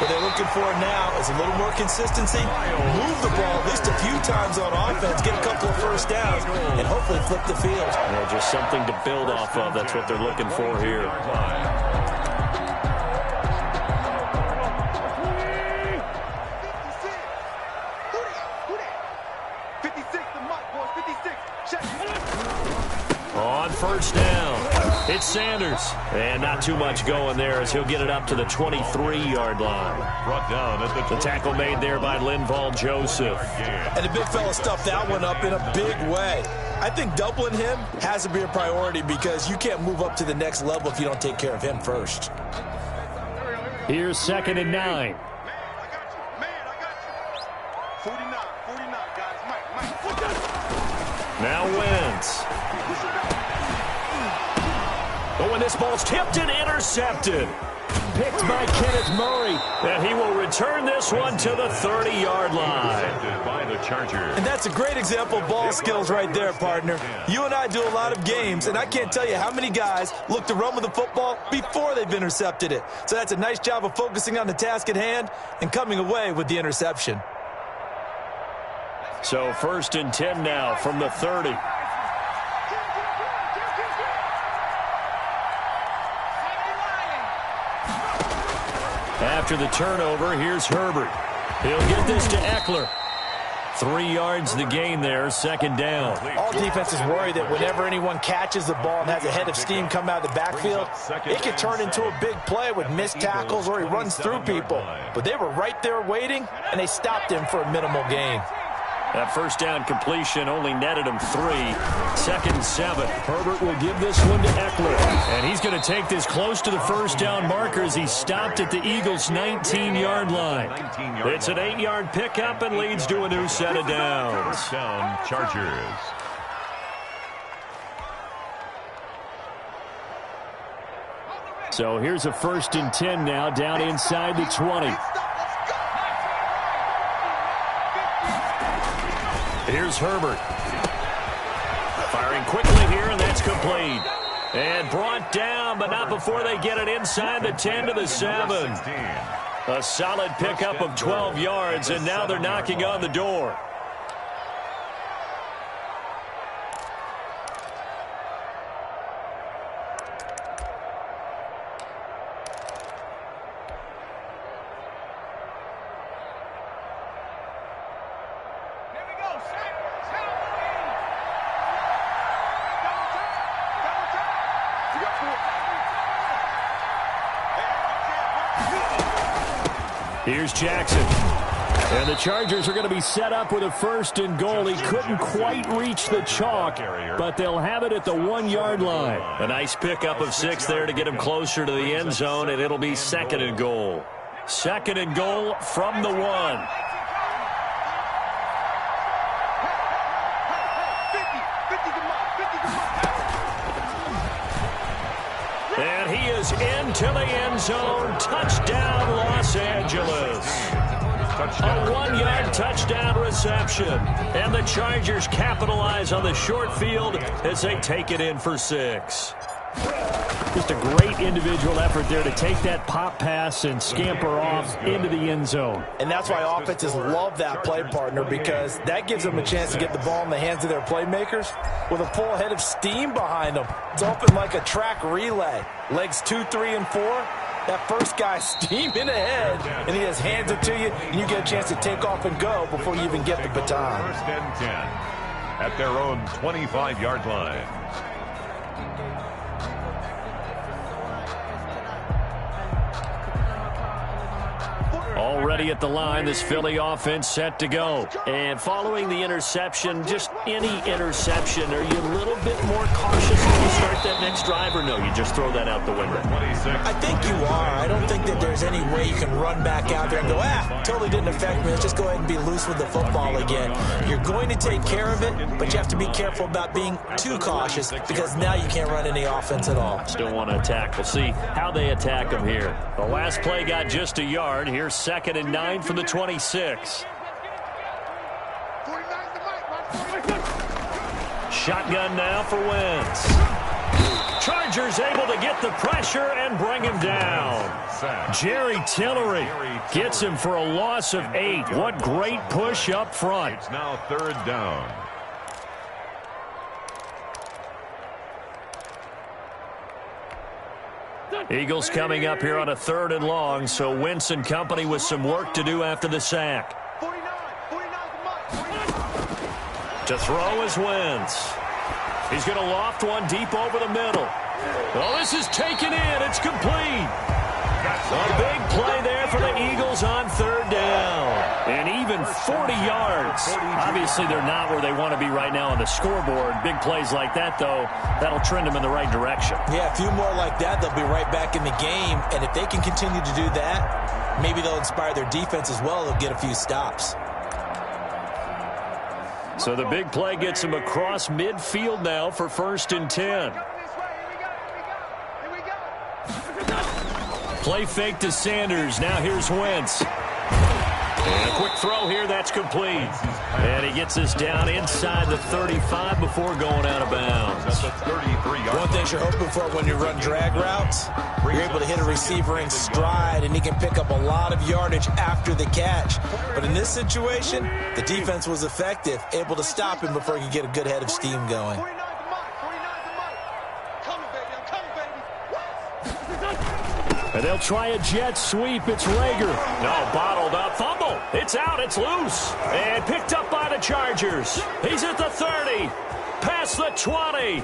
B: What they're looking for now is a little more consistency, move the ball at least a few times on offense, get a couple of first downs, and hopefully flip the field.
A: Yeah, just something to build off of. That's what they're looking for here.
C: 56, the mic, boys, 56. Check.
A: On first down, it's Sanders. And not too much going there as he'll get it up to the 23-yard line.
D: Brought down at
A: The tackle made there by Linval Joseph.
B: And the big fella stuffed that one up in a big way. I think doubling him has to be a priority because you can't move up to the next level if you don't take care of him first.
F: Here's 2nd and 9.
C: Man, I got you. Man, I got you. 49, guys. Mike.
A: Now Wentz. But when this ball's tipped and intercepted. Picked by Kenneth Murray. And he will return this one to the 30-yard line.
D: by the Chargers.
B: And that's a great example of ball skills right there, partner. You and I do a lot of games, and I can't tell you how many guys look to run with the football before they've intercepted it. So that's a nice job of focusing on the task at hand and coming away with the interception.
A: So 1st and 10 now from the 30. After the turnover, here's Herbert. He'll get this to Eckler. 3 yards the gain there, 2nd down.
B: All defenses worry that whenever anyone catches the ball and has a head of steam come out of the backfield, it can turn into a big play with missed tackles or he runs through people. But they were right there waiting, and they stopped him for a minimal gain.
A: That first down completion only netted him 3. 2nd and 7. Herbert will give this one to Eckler. And he's going to take this close to the first down marker as he stopped at the Eagles' 19-yard line. It's an 8-yard pickup and leads to a new set of downs.
D: First down, Chargers.
F: So here's a 1st and 10 now down inside the 20.
A: Here's Herbert. Firing quickly here, and that's complete. And brought down, but not before they get it inside the 10 to the 7. A solid pickup of 12 yards, and now they're knocking on the door.
F: Here's Jackson. And the Chargers are going to be set up with a 1st and goal. He couldn't quite reach the chalk, but they'll have it at the 1-yard line.
A: A nice pickup of 6 there to get him closer to the end zone, and it'll be 2nd and goal. 2nd and goal from the 1. And he is into the end zone. Touchdown, Los Angeles. A 1-yard touchdown reception. And the Chargers capitalize on the short field as they take it in for 6.
F: Just a great individual effort there to take that pop pass and scamper off into the end zone.
B: And that's why offenses love that play partner, because that gives them a chance to get the ball in the hands of their playmakers with a full head of steam behind them. It's open like a track relay. Legs 2, 3, and 4. That first guy steaming ahead, and he just hands it to you, and you get a chance to take off and go before you even get the baton.
D: 1st and 10 at their own 25-yard line.
A: Already at the line, this Philly offense set to go. And following the interception, just any interception, are you a little bit more cautious when you start that next drive, or no, you just throw that out the window?
B: I think you are. I don't think that there's any way you can run back out there and go, totally didn't affect me. Let's just go ahead and be loose with the football again. You're going to take care of it, but you have to be careful about being too cautious, because now you can't run any offense at all.
A: Still want to attack. We'll see how they attack them here. The last play got just a yard. Here's 2nd and 9 from the 26. Shotgun now for Wentz. Chargers able to get the pressure and bring him down. Jerry Tillery gets him for a loss of 8. What great push up front.
D: It's now 3rd down.
A: Eagles coming up here on a 3rd and long, so Wentz and company with some work to do after the sack. To throw is Wentz. He's going to loft one deep over the middle. Oh, this is taken in. It's complete. A big play there for the Eagles on 3rd down. And even 40 yards. Obviously, they're not where they want to be right now on the scoreboard. Big plays like that, though, that'll trend them in the right direction.
B: Yeah, a few more like that, they'll be right back in the game. And if they can continue to do that, maybe they'll inspire their defense as well. They'll get a few stops.
A: So the big play gets them across midfield now for 1st and 10. Play fake to Sanders. Now here's Wentz. And a quick throw here. That's complete. And he gets us down inside the 35 before going out of bounds.
B: One thing you're hoping for when you run drag routes, you're able to hit a receiver in stride, and he can pick up a lot of yardage after the catch. But in this situation, the defense was effective, able to stop him before he could get a good head of steam going.
F: And they'll try a jet sweep. It's Rager.
A: No, bottled up. Fumble. It's out. It's loose. And picked up by the Chargers. He's at the 30. Past the 20.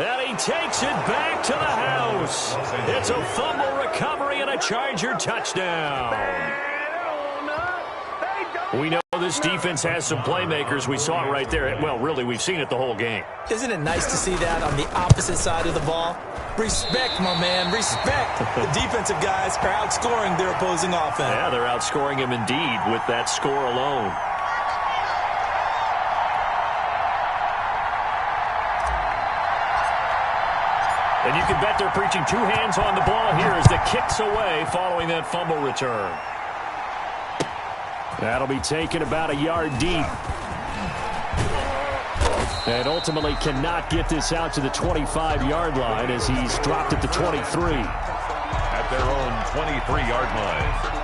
A: And he takes it back to the house. It's a fumble recovery and a Charger touchdown. We know this defense has some playmakers. We saw it right there. Well, really, we've seen it the whole game.
B: Isn't it nice to see that on the opposite side of the ball? Respect, my man, respect. The defensive guys are outscoring their opposing offense.
A: Yeah, they're outscoring him indeed with that score alone. And you can bet they're preaching 2 hands on the ball here as the kick's away following that fumble return.
F: That'll be taken about a yard deep. And ultimately cannot get this out to the 25-yard line as he's dropped at the 23.
D: At their own 23-yard line.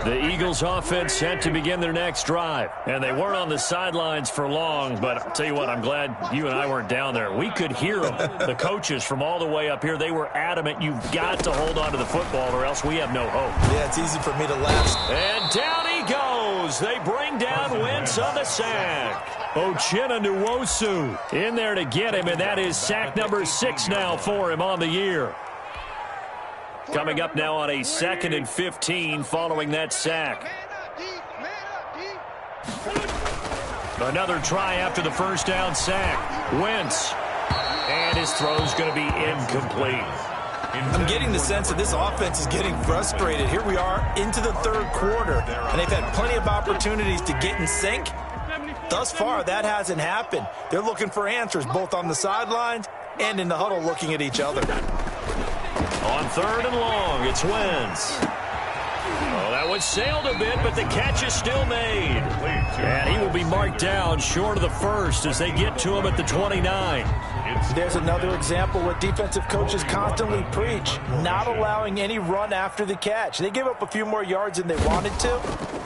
A: The Eagles offense set to begin their next drive. And they weren't on the sidelines for long, but I'll tell you what, I'm glad you and I weren't down there. We could hear them, the coaches from all the way up here. They were adamant, you've got to hold on to the football or else we have no hope.
B: Yeah, it's easy for me to laugh.
A: And down he goes. goes. They bring down Wentz on the sack. Uchenna Nwosu in there to get him, and that is sack number 6 now for him on the year. Coming up now on a 2nd and 15 following that sack. Another try after the first down sack. Wentz. And his throw's going to be incomplete.
B: I'm getting the sense that this offense is getting frustrated. Here we are into the 3rd quarter, and they've had plenty of opportunities to get in sync. Thus far, that hasn't happened. They're looking for answers both on the sidelines and in the huddle looking at each other.
A: On 3rd and long, it's Wentz. Oh, that was sailed a bit, but the catch is still made. And he will be marked down short of the first as they get to him at the 29.
B: There's another example what defensive coaches constantly preach, not allowing any run after the catch. They give up a few more yards than they wanted to,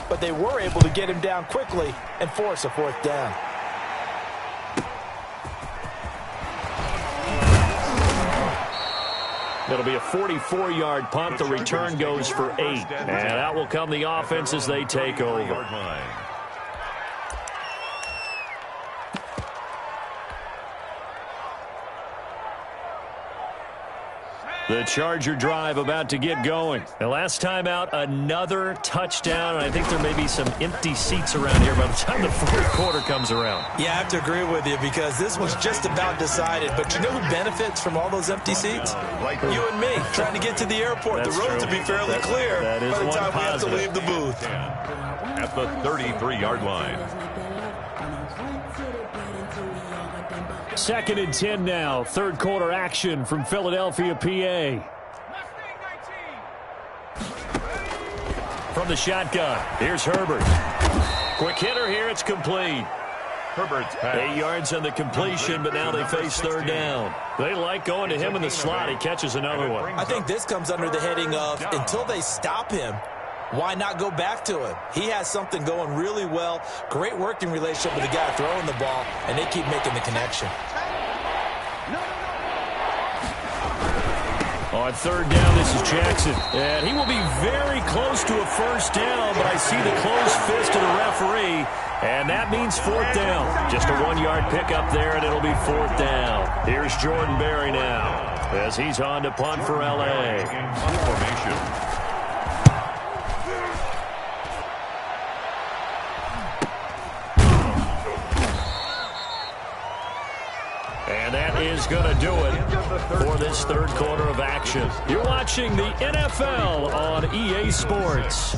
B: but they were able to get him down quickly and force a 4th down.
A: It'll be a 44-yard punt. The return goes for 8. And that will come the offense as they take over. The Charger drive about to get going. The last time out, another touchdown, and I think there may be some empty seats around here by the time the 4th quarter comes around.
B: Yeah, I have to agree with you because this was just about decided. But you know who benefits from all those empty seats? You and me, trying to get to the airport.
A: That's
B: the roads
A: true.
B: will be fairly clear
A: that is
B: by the time we have to
A: positive.
B: leave the booth.
D: At the 33-yard line.
F: 2nd and 10 now. 3rd quarter action from Philadelphia, PA.
A: From the shotgun, here's Herbert. Quick hitter here, it's complete.
D: Herbert's pass.
A: 8 yards on the completion, but now they face 3rd down. They like going to him in the slot. He catches another one.
B: I think this comes under the heading of until they stop him, why not go back to him? He has something going really well. Great working relationship with the guy throwing the ball, and they keep making the connection.
A: On 3rd down, this is Jackson. And he will be very close to a 1st down, but I see the closed fist of the referee, and that means 4th down. Just a 1-yard pickup there, and it'll be 4th down. Here's Jordan Berry now as he's on to punt for L.A.
D: Formation.
A: And that is going to do it for this 3rd quarter of action. You're watching the NFL on EA Sports.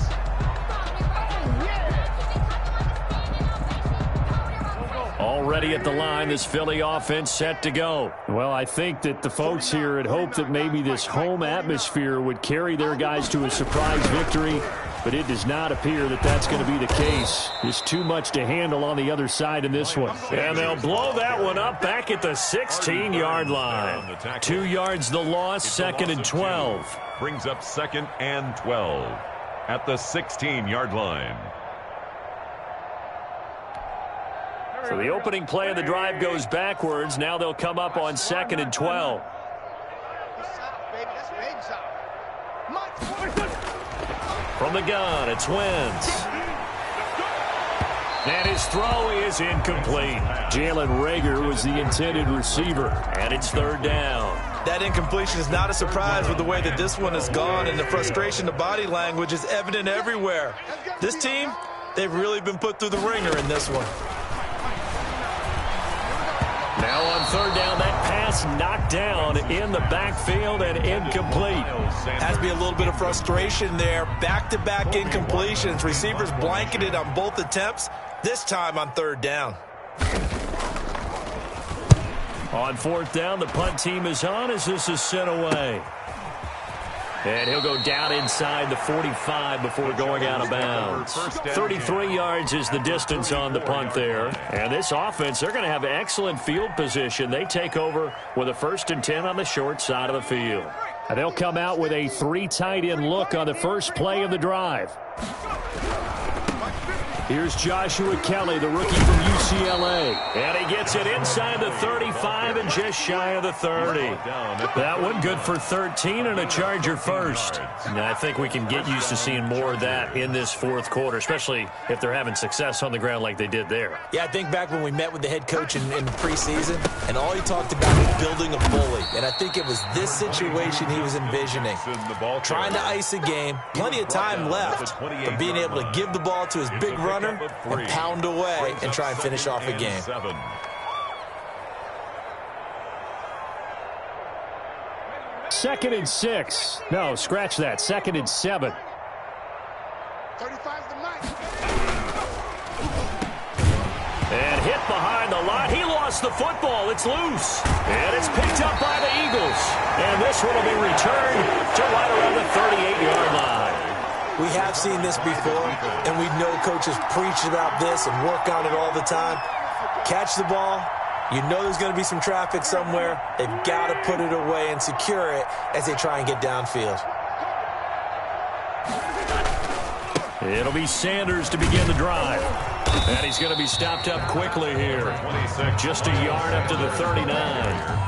A: Already at the line, this Philly offense set to go.
F: Well, I think that the folks here had hoped that maybe this home atmosphere would carry their guys to a surprise victory, but it does not appear that that's going to be the case. There's too much to handle on the other side in this one.
A: And they'll blow that one up back at the 16-yard line. 2 yards the loss, 2nd and 12.
D: Brings up 2nd and 12 at the 16-yard line.
A: So the opening play of the drive goes backwards. Now they'll come up on 2nd and 12. From the gun, it's Wentz. And his throw is incomplete.
F: Jalen Reagor was the intended receiver.
A: And it's 3rd down.
B: That incompletion is not a surprise with the way that this one has gone, and the frustration, the body language is evident everywhere. This team, they've really been put through the ringer in this one.
A: Now on 3rd down, that pass knocked down in the backfield and incomplete.
B: Has to be a little bit of frustration there. Back-to-back incompletions. Receivers blanketed on both attempts, this time on 3rd down.
A: On 4th down, the punt team is on as this is sent away. And he'll go down inside the 45 before going out of bounds. 33 yards is the distance on the punt there. And this offense, they're going to have excellent field position. They take over with a 1st and 10 on the short side of the field.
F: And they'll come out with a 3 tight end look on the first play of the drive. Here's Joshua Kelly, the rookie from UCLA. And he gets it inside the 35 and just shy of the 30. That one good for 13 and a Charger first. And I think we can get used to seeing more of that in this fourth quarter, especially if they're having success on the ground like they did there.
B: Yeah, I think back when we met with the head coach in the preseason, and all he talked about was building a bully. And I think it was this situation he was envisioning. Trying to ice a game, plenty of time left, but being able to give the ball to his big runner and pound away and try and finish off a game.
F: Second and 6. No, scratch that. Second and 7.
C: 35's the mic.
F: And hit behind the line. He lost the football. It's loose. And it's picked up by the Eagles. And this one will be returned to right around the 38-yard line.
B: We have seen this before, and we know coaches preach about this and work on it all the time. Catch the ball. You know there's going to be some traffic somewhere. They've got to put it away and secure it as they try and get downfield.
F: It'll be Sanders to begin the drive. And he's going to be stopped up quickly here. Just a yard up to the 39.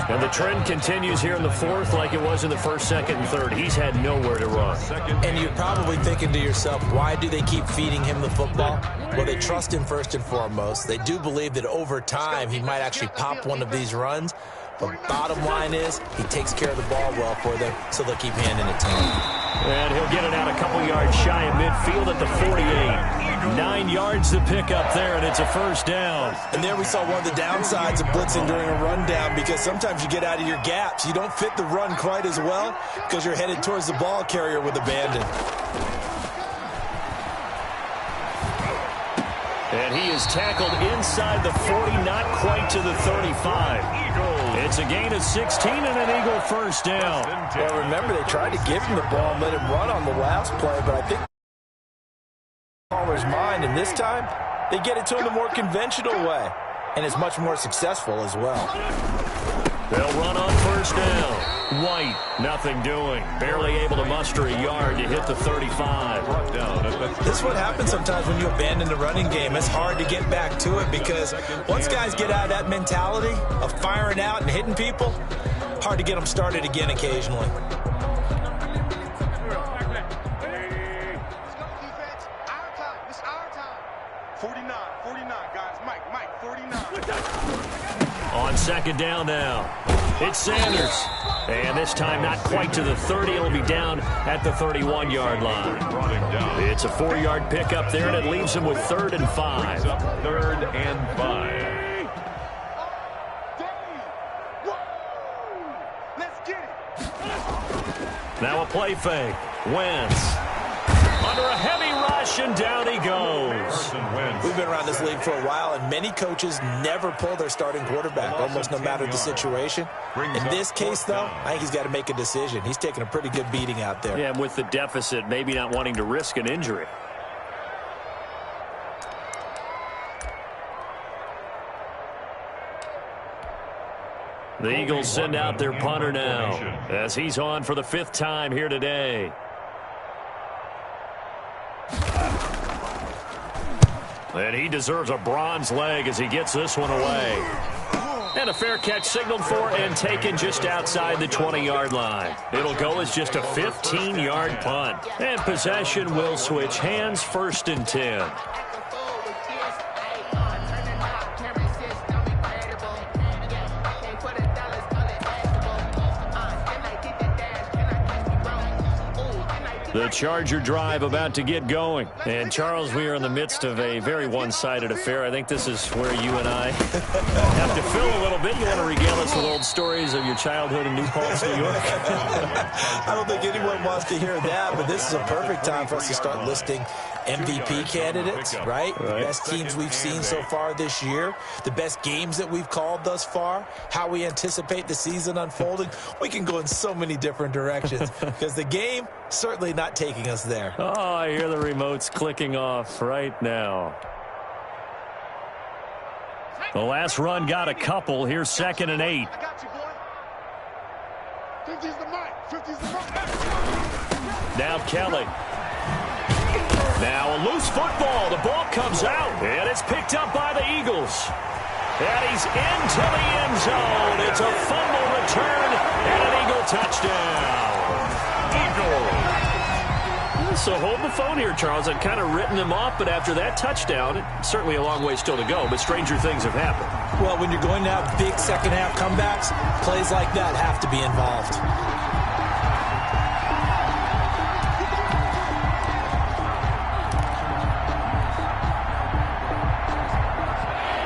F: And the trend continues here in the fourth like it was in the first, second, and third. He's had nowhere to run.
B: And you're probably thinking to yourself, why do they keep feeding him the football? Well, they trust him first and foremost. They do believe that over time he might actually pop one of these runs. But bottom line is he takes care of the ball well for them, so they'll keep handing it to him.
F: And he'll get it out a couple yards shy of midfield at the 48. 9 yards to pick up there, and it's a first down.
B: And there we saw one of the downsides of blitzing during a rundown, because sometimes you get out of your gaps. You don't fit the run quite as well because you're headed towards the ball carrier with abandon.
F: And he is tackled inside the 40, not quite to the 35. It's a gain of 16 and an Eagle first down.
B: Well, remember, they tried to give him the ball and let him run on the last play, but I think caller's mind, and this time they get it to him the more conventional way, and it's much more successful as well.
F: They'll run on first down. White, nothing doing. Barely able to muster a yard to hit the 35.
B: This is what happens sometimes when you abandon the running game. It's hard to get back to it because once guys get out of that mentality of firing out and hitting people, hard to get them started again occasionally.
C: Let's go, defense. Our time. It's our time. 49, guys. Mike, 49.
F: On second down now. It's Sanders. And this time not quite to the 30. It'll be down at the 31-yard line. It's a 4-yard pickup there, and it leaves him with 3rd and 5.
D: 3rd and 5.
C: Let's get it.
F: Now a play fake. Wentz. Under a heavy rush, and down he goes.
B: We've been around this league for a while, and many coaches never pull their starting quarterback, almost no matter the situation. In this case, though, I think he's got to make a decision. He's taking a pretty good beating out there.
F: Yeah, and with the deficit, maybe not wanting to risk an injury. The Eagles send out their punter now as he's on for the 5th time here today. And he deserves a bronze leg as he gets this one away. And a fair catch signaled for and taken just outside the 20-yard line. It'll go as just a 15-yard punt. And possession will switch hands, 1st and 10. The Charger drive about to get going. And, Charles, we are in the midst of a very one-sided affair. I think this is where you and I have to fill a little bit. You want to regale us with old stories of your childhood in New Paltz, New York?
B: I don't think anyone wants to hear that, but this is a perfect time for us to start listing MVP candidates, right? The best teams we've seen so far this year, the best games that we've called thus far, how we anticipate the season unfolding. We can go in so many different directions because the game certainly not taking us there.
F: Oh, I hear the remotes clicking off right now. The last run got a couple. Here's 2nd and 8.
C: I got you, boy. 50's the mic. 50's the mic.
F: Now Kelly. Now a loose football. The ball comes out, and it's picked up by the Eagles. And he's into the end zone. It's a fumble return and an Eagle touchdown. Eagles. So hold the phone here, Charles. I'd kind of written them off, but after that touchdown, it's certainly a long way still to go, but stranger things have happened.
B: Well, when you're going to have big second-half comebacks, plays like that have to be involved.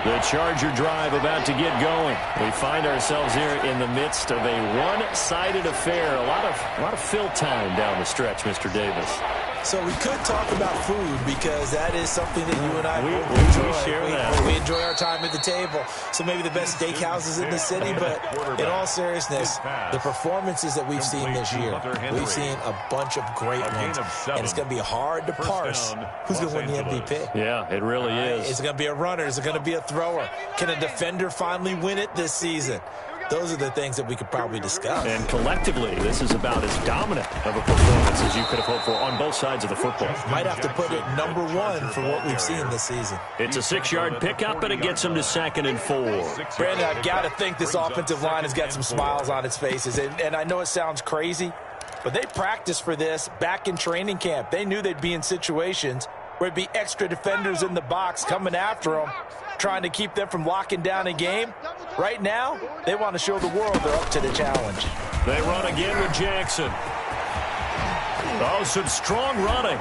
F: The Charger drive about to get going. We find ourselves here in the midst of a one-sided affair. A lot of fill time down the stretch, Mr. Davis.
B: So we could talk about food because that is something that you and I
F: we share that.
B: We enjoy our time at the table. So maybe the best steakhouses in the city, but in all seriousness, the performances that we've seen this year, we've seen a bunch of great ones, and it's going to be hard to parse who's going to win the MVP.
F: Yeah, it really is.
B: Is it going to be a runner? Is it going to be a thrower? Can a defender finally win it this season? Those are the things that we could probably discuss.
F: And collectively, this is about as dominant of a performance as you could have hoped for on both sides of the football.
B: Might have to put it number one for what we've seen this season.
F: It's a 6-yard pickup, and it gets him to 2nd and 4.
B: Brandon, I've got to think this offensive line has got some smiles on its faces. And I know it sounds crazy, but they practiced for this back in training camp. They knew they'd be in situations where it'd be extra defenders in the box coming after them, trying to keep them from locking down a game. Right now, they want to show the world they're up to the challenge.
F: They run again with Jackson. Oh, some strong running.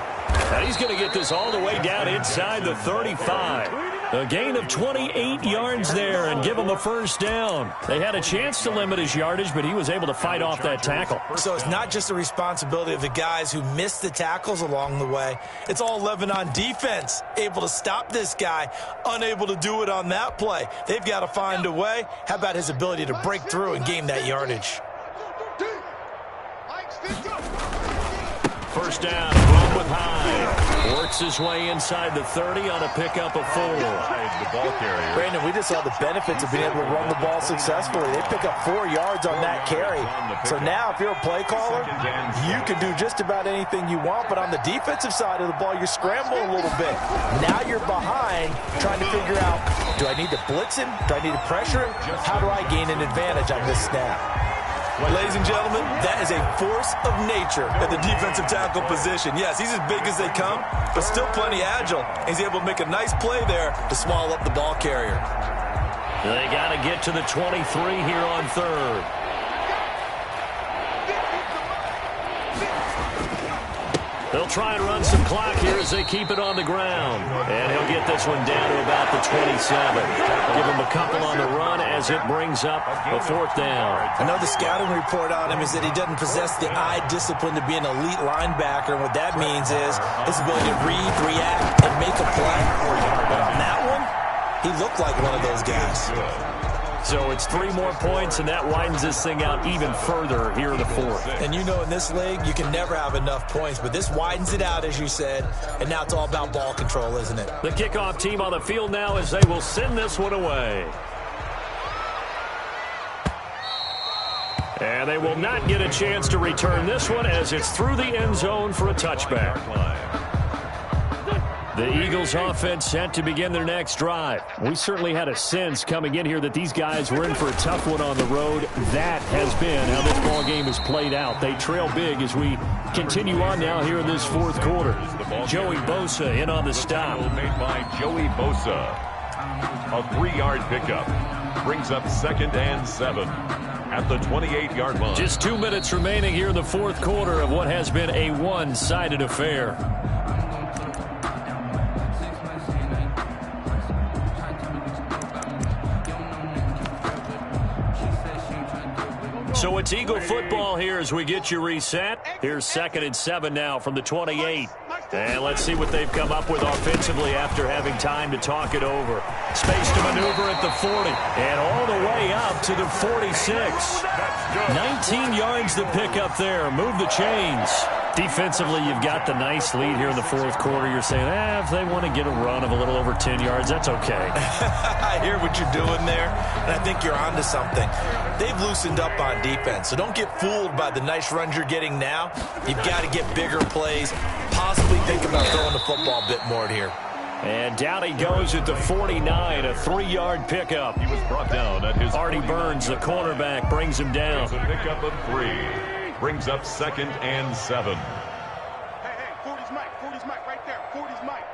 F: And he's going to get this all the way down inside the 35. A gain of 28 yards there and give him a first down. They had a chance to limit his yardage, but he was able to fight off that tackle.
B: So it's not just the responsibility of the guys who missed the tackles along the way. It's all 11 on defense, able to stop this guy, unable to do it on that play. They've got to find a way. How about his ability to break through and gain that yardage?
F: First down, run with Hyde. Works his way inside the 30 on a pickup of 4.
D: The ball carrier.
B: Brandon, we just saw the benefits of being able to run the ball successfully. They pick up 4 yards on that carry. So now if you're a play caller, you can do just about anything you want. But on the defensive side of the ball, you're scrambling a little bit. Now you're behind trying to figure out, do I need to blitz him? Do I need to pressure him? How do I gain an advantage on this snap? Ladies and gentlemen, that is a force of nature at the defensive tackle position. Yes, he's as big as they come, but still plenty agile. He's able to make a nice play there to swallow up the ball carrier.
F: They got to get to the 23 here on 3rd. They'll try and run some clock here as they keep it on the ground. And he'll get this one down to about the 27. Give him a couple on the run as it brings up a 4th down.
B: I know the scouting report on him is that he doesn't possess the eye discipline to be an elite linebacker. And what that means is his ability to read, react, and make a play. But on that one, he looked like one of those guys.
F: So it's 3 more points, and that widens this thing out even further here in the 4th.
B: And you know in this league, you can never have enough points, but this widens it out, as you said, and now it's all about ball control, isn't it?
F: The kickoff team on the field now as they will send this one away. And they will not get a chance to return this one as it's through the end zone for a touchback. The Eagles offense set to begin their next drive. We certainly had a sense coming in here that these guys were in for a tough one on the road. That has been how this ball game has played out. They trail big as we continue on now here in this 4th quarter. Joey Bosa in on the stop.
D: Made by Joey Bosa. A 3-yard pickup. Brings up 2nd and 7 at the 28-yard line.
F: Just 2 minutes remaining here in the 4th quarter of what has been a one-sided affair. So it's Eagle football here as we get you reset. Here's 2nd and 7 now from the 28. And let's see what they've come up with offensively after having time to talk it over. Space to maneuver at the 40. And all the way up to the 46. 19 yards to pick up there. Move the chains. Defensively, you've got the nice lead here in the fourth quarter. You're saying, if they want to get a run of a little over 10 yards, that's okay.
B: I hear what you're doing there, and I think you're onto something. They've loosened up on defense, so don't get fooled by the nice runs you're getting now. You've got to get bigger plays, possibly think about throwing the football a bit more here.
F: And down he goes at the 49, a 3-yard pickup.
D: He was brought down at his
F: Artie Burns, the cornerback, brings him down.
D: It's a pickup of 3. Brings up 2nd and 7.
C: Hey, 40's Mike. 40's Mike right there. 40's Mike.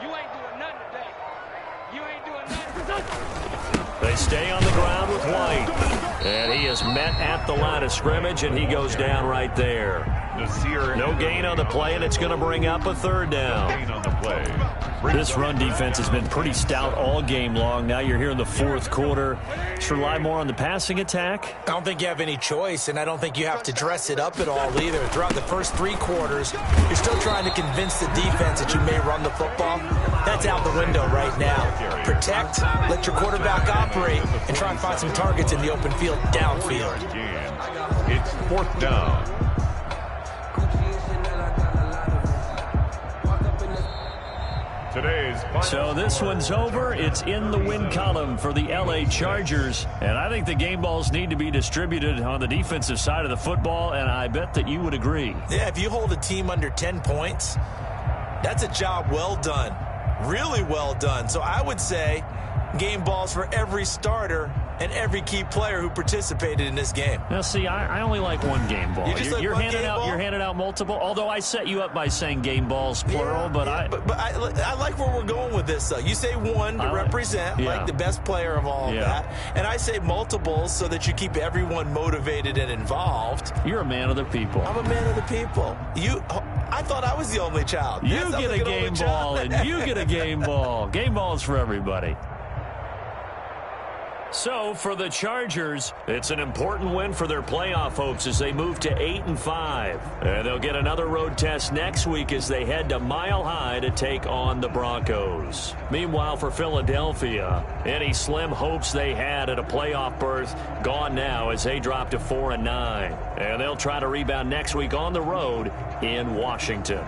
G: You ain't doing nothing today. You ain't doing nothing.
F: They stay on the ground with White. And he is met at the line of scrimmage, and he goes down right there. No gain on the play, and it's going to bring up a 3rd down.
D: Gain on the play.
F: This run defense has been pretty stout all game long. Now you're here in the fourth quarter. Should rely more on the passing attack?
B: I don't think you have any choice, and I don't think you have to dress it up at all either. Throughout the first 3 quarters, you're still trying to convince the defense that you may run the football. That's out the window right now. Protect, let your quarterback operate, and try and find some targets in the open field downfield.
D: It's 4th down.
F: So this one's over. It's in the win column for the LA Chargers. And I think the game balls need to be distributed on the defensive side of the football, and I bet that you would agree.
B: Yeah, if you hold a team under 10 points, that's a job well done. Really well done. So I would say game balls for every starter and every key player who participated in this game.
F: Now, see, I only like one game ball.
B: You're handing
F: out multiple. Although I set you up by saying game balls plural, but
B: I like where we're going with this. Though you say one to represent, like the best player of all of that, and I say multiples so that you keep everyone motivated and involved.
F: You're a man of the people.
B: I'm a man of the people. I thought I was the only child.
F: You get a game ball, and you get a game ball. Game balls for everybody. So, for the Chargers, it's an important win for their playoff hopes as they move to 8-5. And they'll get another road test next week as they head to Mile High to take on the Broncos. Meanwhile, for Philadelphia, any slim hopes they had at a playoff berth gone now as they drop to 4-9. And they'll try to rebound next week on the road in Washington.